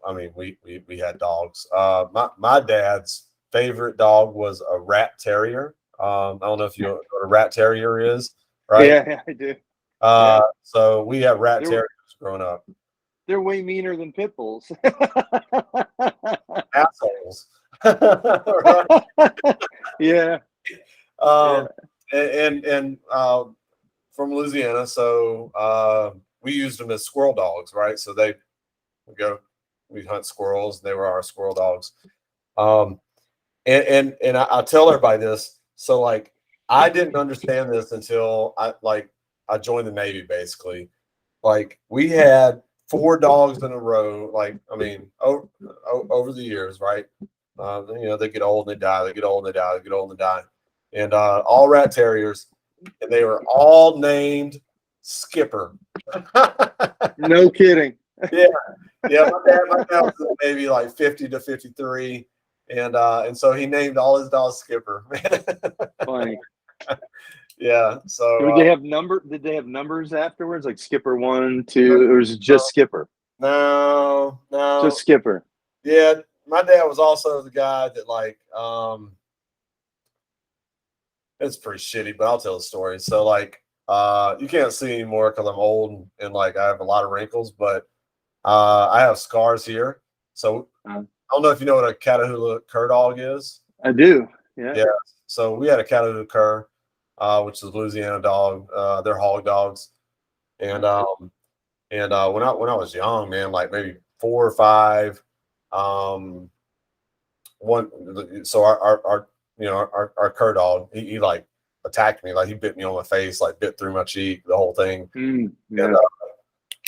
I mean, we had dogs. My dad's favorite dog was a rat terrier. I don't know if you know what a rat terrier is, right? Yeah, I do. Yeah. So we had rat terriers growing up. They're way meaner than pit bulls. Assholes. Yeah. And from Louisiana, so we used them as squirrel dogs, right? So we'd hunt squirrels. They were our squirrel dogs. And I tell everybody this. So like, I didn't understand this until I joined the Navy, basically. like we had 4 dogs in a row. Like, I mean, over the years, right? They get old and they die. They get old and they die. They get old and they die. And all rat terriers, and they were all named Skipper. No kidding. Yeah, my dad was maybe like 50 to 53, and so he named all his dogs Skipper. Funny. Yeah. So Did they have numbers afterwards, like Skipper 1, 2, or was it just Skipper? No. Just Skipper. Yeah, my dad was also the guy that like it's pretty shitty, but I'll tell the story. So like you can't see anymore because I'm old and like I have a lot of wrinkles, but I have scars here. So I don't know if you know what a Catahoula cur dog is. I do. Yeah. Yeah. So we had a Catahoula cur, which is a Louisiana dog. They're hog dogs, and when I was young, man, like maybe 4 or 5, so our cur dog, he like attacked me, like he bit me on my face, like bit through my cheek, the whole thing. Yeah.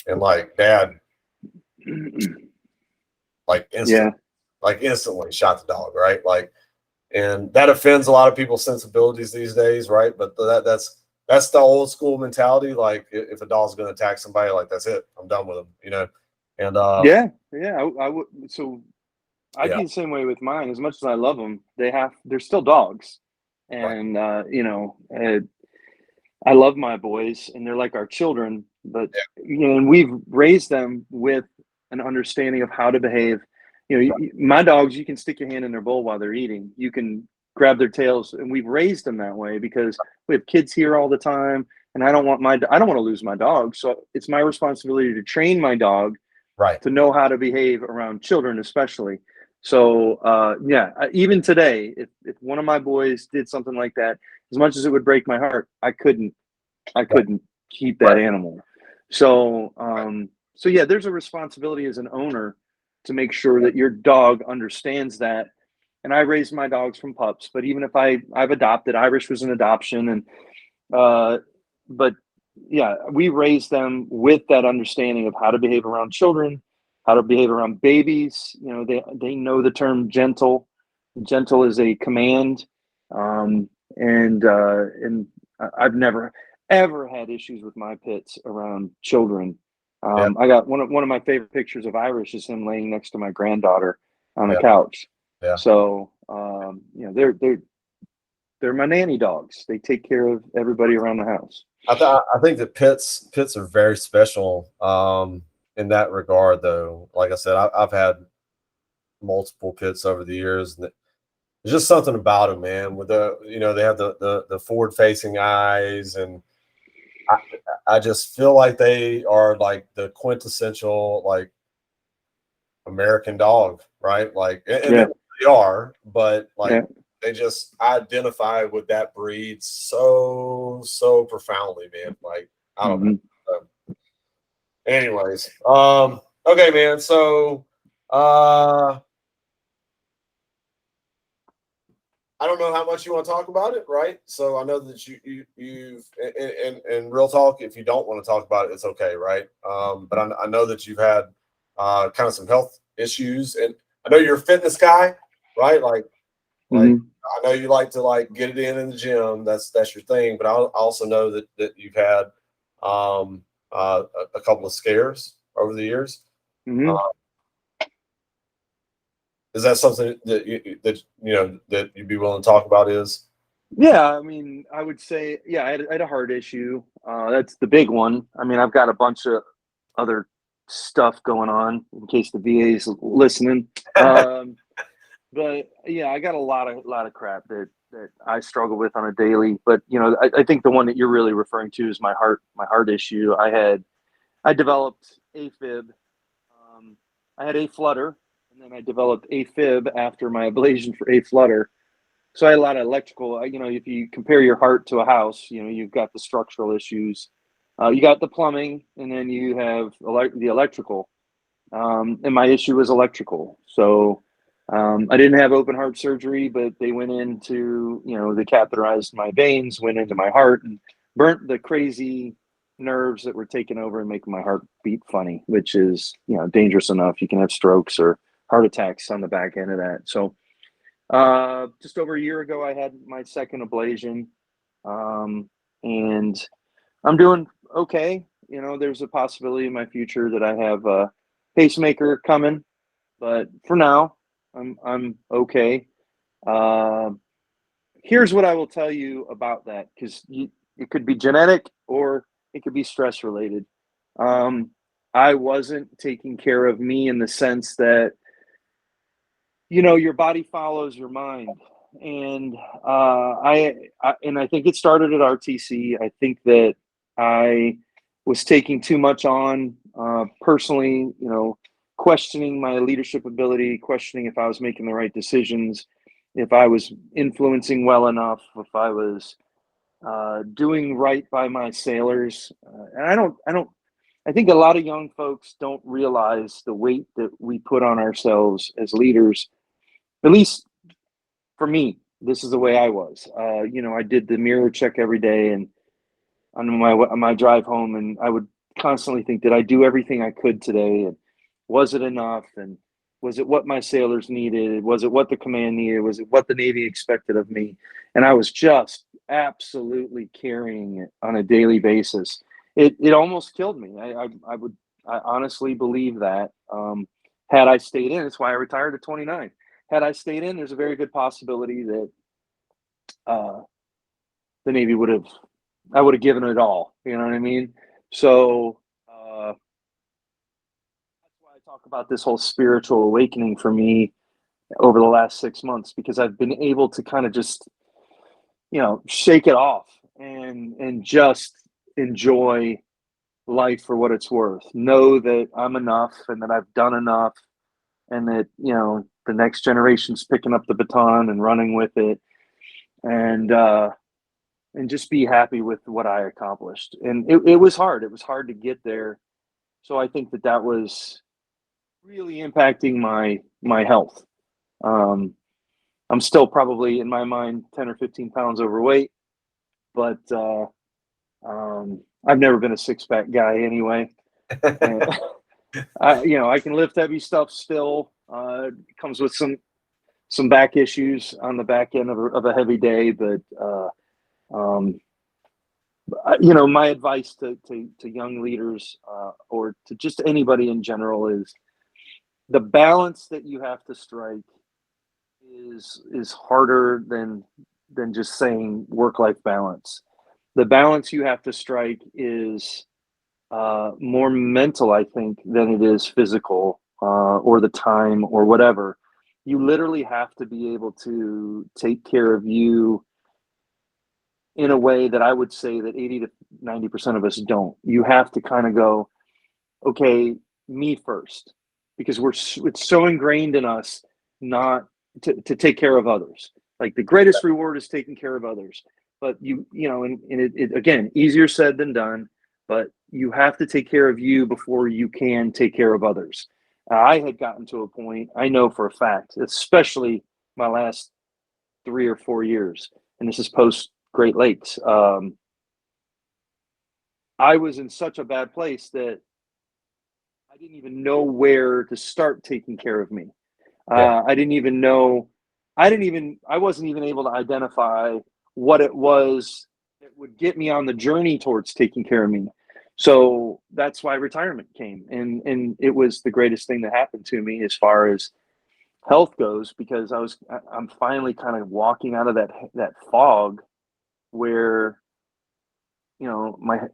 And like dad, like instantly shot the dog, right? Like, and that offends a lot of people's sensibilities these days, right? But that's the old school mentality. Like if a dog's going to attack somebody, like that's it, I'm done with them, And I would. So I'd be the same way with mine. As much as I love them, they're still dogs, and I love my boys, and they're like our children. But and we've raised them with an understanding of how to behave. My dogs, you can stick your hand in their bowl while they're eating. You can grab their tails, and we've raised them that way because we have kids here all the time, and I don't want to lose my dog. So it's my responsibility to train my dog to know how to behave around children, especially. So even today, if one of my boys did something like that, as much as it would break my heart, I couldn't keep that animal. So there's a responsibility as an owner to make sure that your dog understands that. And I raised my dogs from pups, but even if I've adopted, Irish was an adoption, and we raised them with that understanding of how to behave around children, how to behave around babies. They know the term gentle. Gentle is a command, and I've never ever had issues with my pits around children. I got one of my favorite pictures of Irish is him laying next to my granddaughter on the couch. Yeah. So they're my nanny dogs. They take care of everybody around the house. I think that pits are very special in that regard, though. Like I said, I've had multiple pits over the years, and there's just something about them, man. With they have the forward facing eyes, and I just feel like they are like the quintessential like American dog, right? Like, and they are, but like they just identify with that breed so profoundly, man. Like, I don't know. So, anyways, okay, man. So, I don't know how much you want to talk about it, right? So I know that you've in real talk, if you don't want to talk about it, it's okay, right? But I know that you've had kind of some health issues, and I know you're a fitness guy, right? Like I know you like to like get it in the gym. That's your thing. But I also know that you've had a couple of scares over the years. Is that something that you'd be willing to talk about? I mean, I would say, I had a heart issue. That's the big one. I mean, I've got a bunch of other stuff going on in case the VA is listening. But I got a lot of crap that I struggle with on a daily. But I think the one that you're really referring to is my heart issue. I developed AFib. I had aflutter, and then I developed AFib after my ablation for aflutter. So I had a lot of electrical. If you compare your heart to a house, you've got the structural issues, you got the plumbing, and then you have the electrical. And my issue was electrical. So I didn't have open heart surgery, but they went into, they catheterized my veins, went into my heart, and burnt the crazy nerves that were taking over and making my heart beat funny, which is, dangerous enough. You can have strokes or heart attacks on the back end of that. So just over a year ago, I had my second ablation, and I'm doing okay. There's a possibility in my future that I have a pacemaker coming, but for now, I'm okay. Here's what I will tell you about that, because it could be genetic or it could be stress related. I wasn't taking care of me in the sense that, your body follows your mind. And I think it started at RTC. I think that I was taking too much on personally, questioning my leadership ability, questioning if I was making the right decisions, if I was influencing well enough, if I was doing right by my sailors. And I think a lot of young folks don't realize the weight that we put on ourselves as leaders. At least for me, this is the way I was. I did the mirror check every day and on my drive home, and I would constantly think, did I do everything I could today? And was it enough? And was it what my sailors needed? Was it what the command needed? Was it what the Navy expected of me? And I was just absolutely carrying it on a daily basis. It almost killed me. I honestly believe that. Had I stayed in, that's why I retired at 29. Had I stayed in, there's a very good possibility that the Navy I would have given it all. You know what I mean? So that's why I talk about this whole spiritual awakening for me over the last 6 months, because I've been able to kind of just, shake it off and just enjoy life for what it's worth. Know that I'm enough and that I've done enough, and that, the next generation's picking up the baton and running with it, and just be happy with what I accomplished. And it was hard. It was hard to get there. So I think that was really impacting my health. I'm still probably, in my mind, 10 or 15 pounds overweight, but I've never been a six-pack guy anyway. And, I can lift heavy stuff still. It comes with some back issues on the back end of a heavy day, but my advice to young leaders or to just anybody in general is the balance that you have to strike is harder than just saying work-life balance. The balance you have to strike is more mental, I think, than it is physical or the time or whatever. You literally have to be able to take care of you in a way that I would say that 80 to 90% of us don't. You have to kind of go, okay, me first, because it's so ingrained in us not to take care of others. Like, the greatest reward is taking care of others. But and it again, easier said than done, but you have to take care of you before you can take care of others. I had gotten to a point, I know for a fact, especially my last 3 or 4 years, and this is post Great Lakes, I was in such a bad place that I didn't even know where to start taking care of me. Yeah. I wasn't even able to identify what it was that would get me on the journey towards taking care of me. So that's why retirement came. And it was the greatest thing that happened to me as far as health goes, because I'm finally kind of walking out of that fog where, I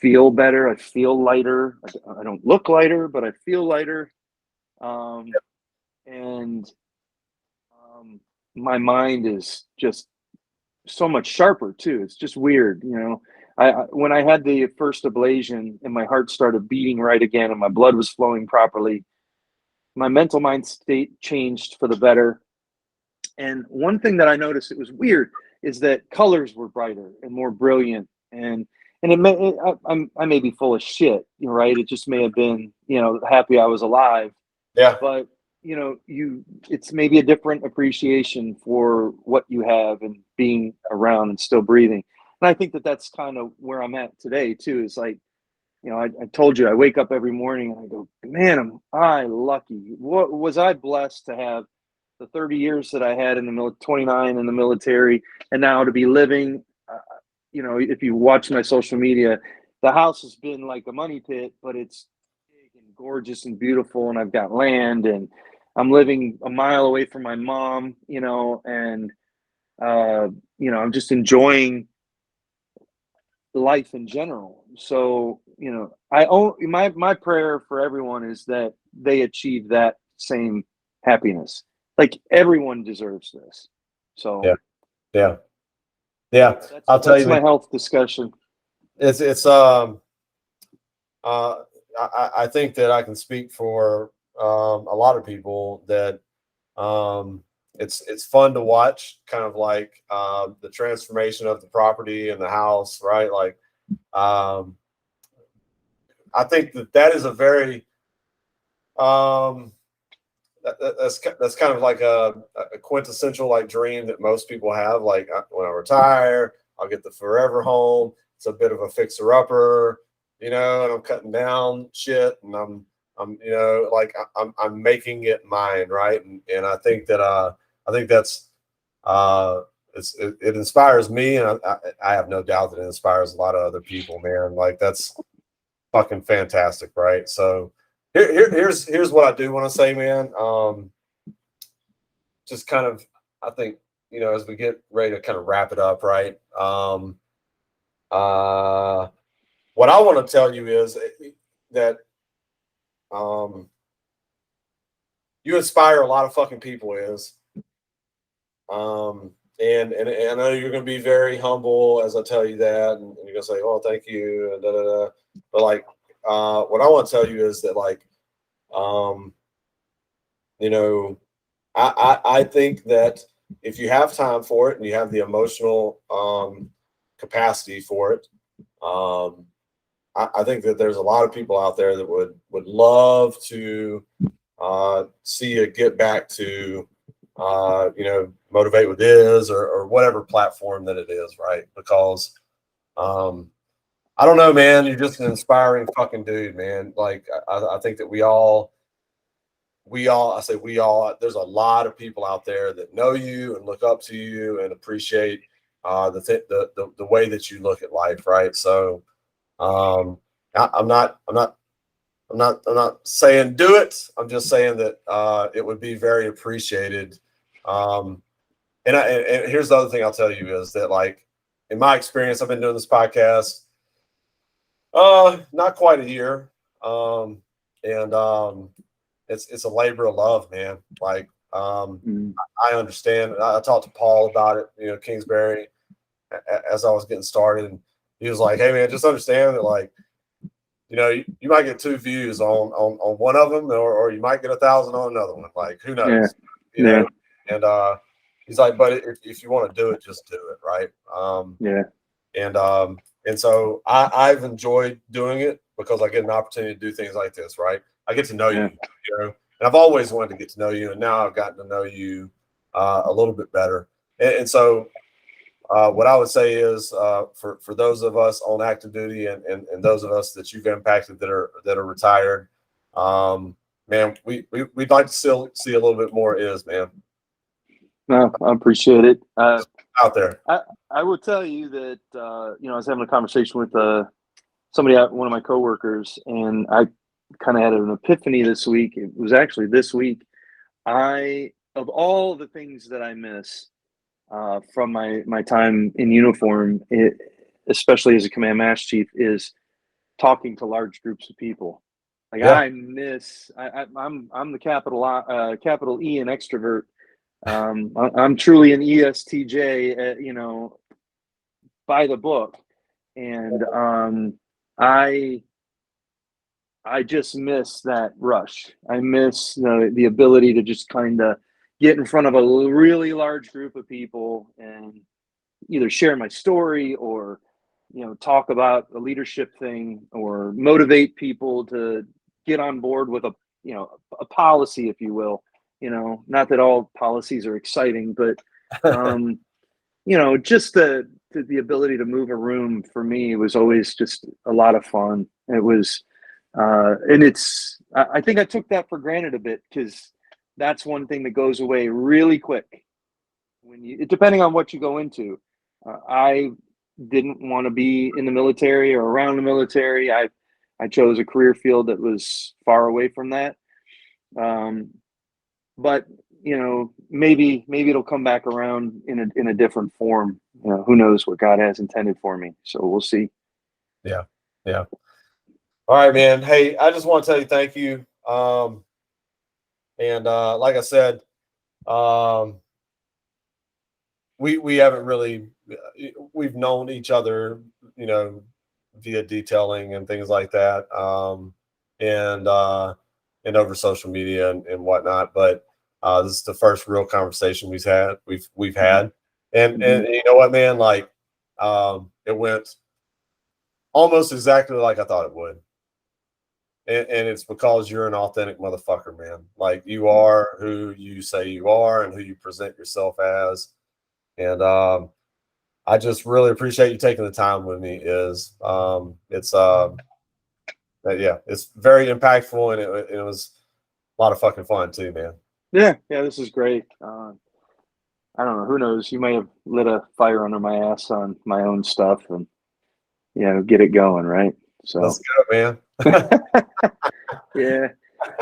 feel better. I feel lighter. I don't look lighter, but I feel lighter. And my mind is just so much sharper too. It's just weird. When I had the first ablation and my heart started beating right again and my blood was flowing properly, my mental mind state changed for the better. And one thing that I noticed, it was weird, is that colors were brighter and more brilliant. And I may be full of shit, right? It just may have been, happy I was alive. Yeah. But it's maybe a different appreciation for what you have and being around and still breathing. And I think that that's kind of where I'm at today too. Is like, you know, I told you I wake up every morning and I go, man, am I lucky? What was I blessed to have the 30 years that I had in the 29 in the military, and now to be living. You know, if you watch my social media, the house has been like a money pit, but it's big and gorgeous and beautiful, and I've got land, and I'm living a mile away from my mom. You know, and you know, I'm just enjoying life in general. So, you know, my prayer for everyone is that they achieve that same happiness. Like everyone deserves this. So Yeah. Yeah. Yeah. I'll tell that's you, my man, health discussion. it's I think that I can speak for a lot of people that it's fun to watch, kind of like the transformation of the property and the house, right? Like um, I think that is a very that's kind of like a quintessential like dream that most people have. Like when I retire, I'll get the forever home. It's a bit of a fixer upper, you know, and I'm cutting down shit, and I'm you know, like I'm making it mine, right? And I think that I think that's it inspires me, and I have no doubt that it inspires a lot of other people, man. Like that's fucking fantastic, right? So here's what I do want to say, man. Just kind of, I think, you know, as we get ready to kind of wrap it up, right? What I want to tell you is that you inspire a lot of fucking people, is and I know you're going to be very humble as I tell you that, and you're going to say, "Oh, thank you," and da da da. But like, what I want to tell you is that, like, you know, I think that if you have time for it and you have the emotional capacity for it, I think that there's a lot of people out there that would love to see you get back to you know, Motivate with Iz or whatever platform that it is, right? Because I don't know, man, you're just an inspiring fucking dude, man. Like I think that we all, I say we all, there's a lot of people out there that know you and look up to you and appreciate the way that you look at life, right? So I'm not saying do it. I'm just saying that it would be very appreciated. And here's the other thing I'll tell you is that, like, in my experience, I've been doing this podcast not quite a year. And it's a labor of love, man. Like I understand. I talked to Paul about it, you know, Kingsbury, as I was getting started, and he was like, "Hey, man, just understand that, like, you know, you might get 2 views on one of them, or you might get 1,000 on another one. Like, who knows? Yeah. You know." And he's like, "But if you want to do it, just do it, right?" And so I've enjoyed doing it because I get an opportunity to do things like this, right? I get to know you, you know, and I've always wanted to get to know you, and now I've gotten to know you a little bit better. And so what I would say is for those of us on active duty and those of us that you've impacted that are retired, man, we'd like to still see a little bit more Iz, man. No, I appreciate it. Out there. I will tell you that you know, I was having a conversation with somebody, one of my coworkers, and I kind of had an epiphany this week. It was actually this week. Of all the things that I miss from my time in uniform, especially as a command master chief, is talking to large groups of people. Like I miss. I'm the capital E in extrovert. I'm truly an ESTJ, you know, by the book, and I just miss that rush. I miss the ability to just kind of get in front of a really large group of people and either share my story or, you know, talk about a leadership thing or motivate people to get on board with a policy, if you will. You know, not that all policies are exciting, but you know, just to the ability to move a room for me was always just a lot of fun. It was, and I think I took that for granted a bit, because that's one thing that goes away really quick when you, depending on what you go into. I didn't want to be in the military or around the military. I chose a career field that was far away from that. But you know, maybe it'll come back around in a different form. You know, who knows what God has intended for me? So we'll see. Yeah. All right, man. Hey, I just want to tell you thank you. And like I said, we haven't really, we've known each other, you know, via detailing and things like that, and over social media and whatnot. But this is the first real conversation we've had, and you know what, man, like it went almost exactly like I thought it would. And it's because you're an authentic motherfucker, man. Like, you are who you say you are and who you present yourself as. And I just really appreciate you taking the time with me. It's very impactful, and it was a lot of fucking fun too, man. Yeah, this is great. I don't know, who knows? You may have lit a fire under my ass on my own stuff, and you know, get it going, right? So let's go, man. Yeah,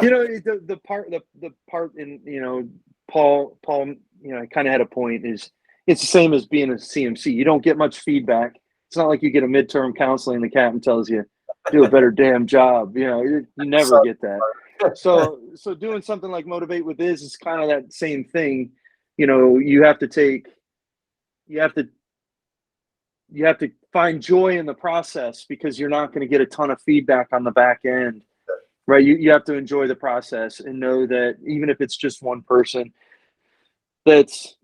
you know, the part in, you know, Paul, you know, kind of had a point. Is it's the same as being a CMC. You don't get much feedback. It's not like you get a midterm counseling and the captain tells you do a better damn job. You know, you never get that. So doing something like Motivate with Iz is kind of that same thing. You know, you have to find joy in the process, because you're not going to get a ton of feedback on the back end, right? You have to enjoy the process and know that even if it's just one person that's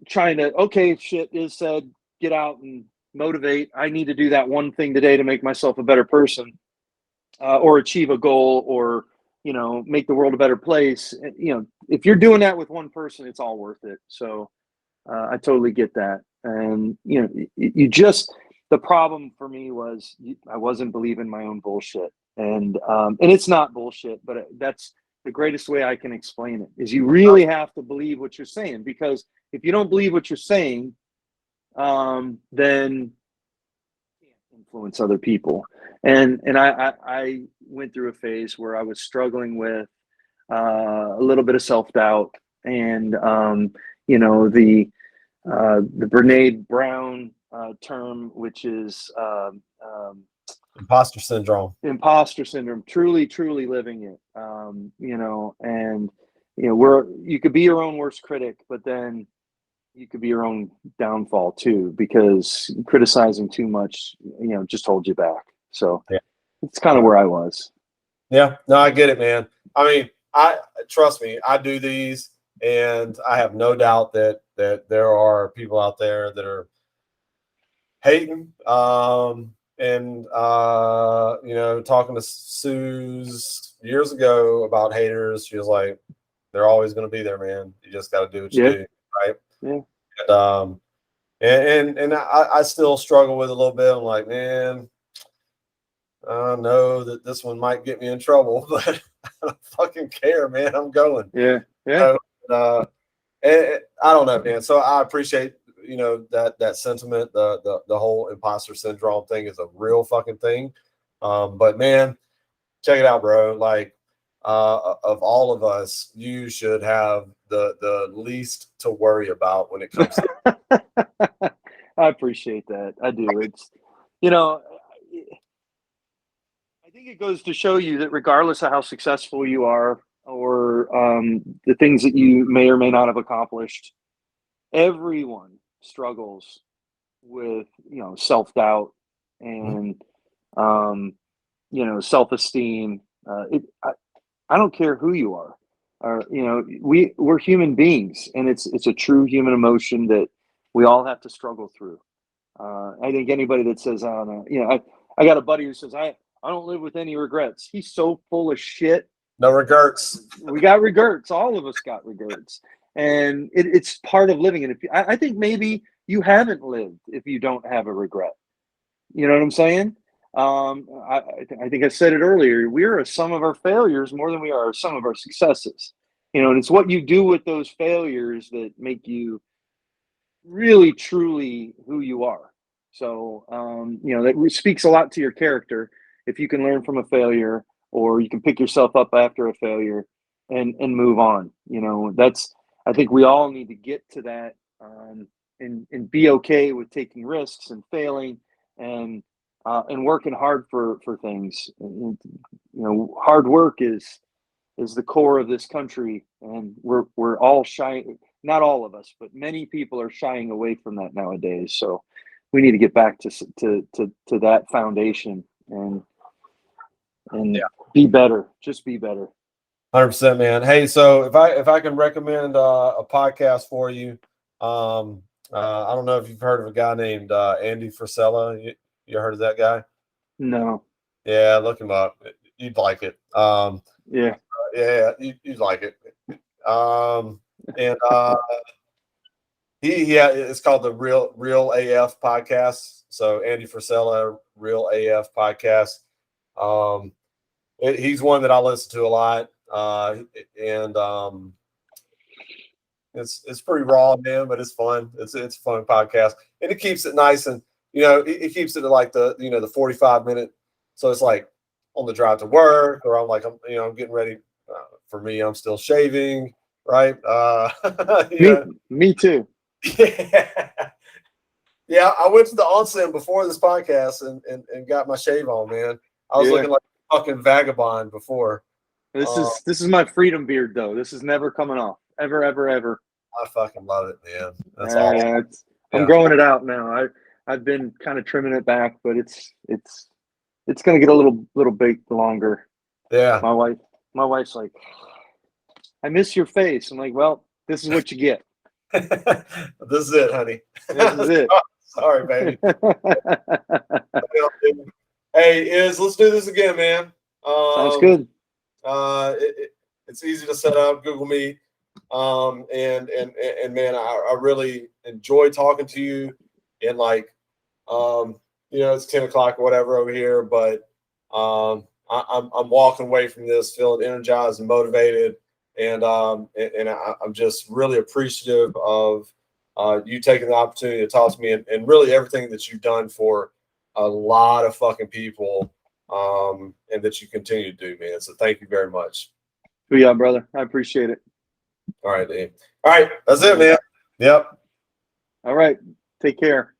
trying to, okay, shit is said, get out and motivate. I need to do that one thing today to make myself a better person, or achieve a goal, or, you know, make the world a better place. You know, if you're doing that with one person, it's all worth it. So I totally get that. And, you know, the problem for me was I wasn't believing my own bullshit. And it's not bullshit, but that's the greatest way I can explain it, is you really have to believe what you're saying, because if you don't believe what you're saying, then you can't influence other people. And I went through a phase where I was struggling with a little bit of self-doubt, and you know, the Brene Brown term, which is Imposter syndrome. Truly living it. You know, and you know, you could be your own worst critic, but then you could be your own downfall too, because criticizing too much, you know, just holds you back. So yeah, it's kind of where I was. Yeah, no, I get it, man. I mean, trust me, I do these, and I have no doubt that there are people out there that are hating, and you know, talking to Suze years ago about haters. She was like, they're always going to be there, man. You just got to do what you do, right? Yeah. And I still struggle with it a little bit. I'm like, man, I know that this one might get me in trouble, but I don't fucking care, man. I'm going. Yeah. And I don't know, man. So I appreciate, you know, that sentiment. The whole imposter syndrome thing is a real fucking thing. But man, check it out, bro. Like, of all of us, you should have the least to worry about when it comes to I appreciate that. I do. It's, you know, I think it goes to show you that regardless of how successful you are, or the things that you may or may not have accomplished, everyone struggles with, you know, self-doubt and you know, self-esteem. I don't care who you are, or, you know, we're human beings, and it's a true human emotion that we all have to struggle through. I think anybody that says, I don't know, you know, I got a buddy who says, I don't live with any regrets. He's so full of shit. no regrets. We got regrets. All of us got regrets, and it's part of living. And I think maybe you haven't lived if you don't have a regret. You know what I'm saying? I think I said it earlier. We're a sum of our failures more than we are a sum of our successes. You know, and it's what you do with those failures that make you really, truly who you are. So, you know, that speaks a lot to your character if you can learn from a failure, or you can pick yourself up after a failure and move on. You know, I think we all need to get to that, and be okay with taking risks and failing, and working hard for things. And, you know, hard work is the core of this country, and we're all shying. Not all of us, but many people are shying away from that nowadays. So we need to get back to that foundation, and Yeah. be better. Just be better. 100%, man. Hey, so if I can recommend a podcast for you, I don't know if you've heard of a guy named Andy Frisella. You heard of that guy? No. Yeah, look him up. You'd like it. Yeah. Yeah, you'd like it. And it's called the Real AF podcast. So Andy Frisella, Real AF podcast. He's one that I listen to a lot. And it's pretty raw, man, but it's fun. It's a fun podcast, and it keeps it nice, and you know, it keeps it at like the 45-minute. So it's like on the drive to work, or I'm getting ready. For me, I'm still shaving, right? Me too. Yeah. Yeah, I went to the onsen before this podcast and got my shave on, man. I was looking like a fucking vagabond before. This is my freedom beard, though. This is never coming off, ever, ever, ever. I fucking love it, man. That's awesome. I'm growing it out now. I've been kind of trimming it back, but it's gonna get a little bit longer. Yeah. My wife's like, I miss your face. I'm like, well, this is what you get. This is it, honey. This is it. Sorry, baby. Hey, let's do this again, man. Sounds good. It's easy to set up Google Meet. And man, I really enjoy talking to you. And like, it's 10 o'clock or whatever over here, but I'm walking away from this feeling energized and motivated. And I'm just really appreciative of you taking the opportunity to talk to me, and really everything that you've done for a lot of fucking people, and that you continue to do, man. So thank you very much. Yeah, brother. I appreciate it. All right, Dave. All right. That's it, man. Yep. All right. Take care.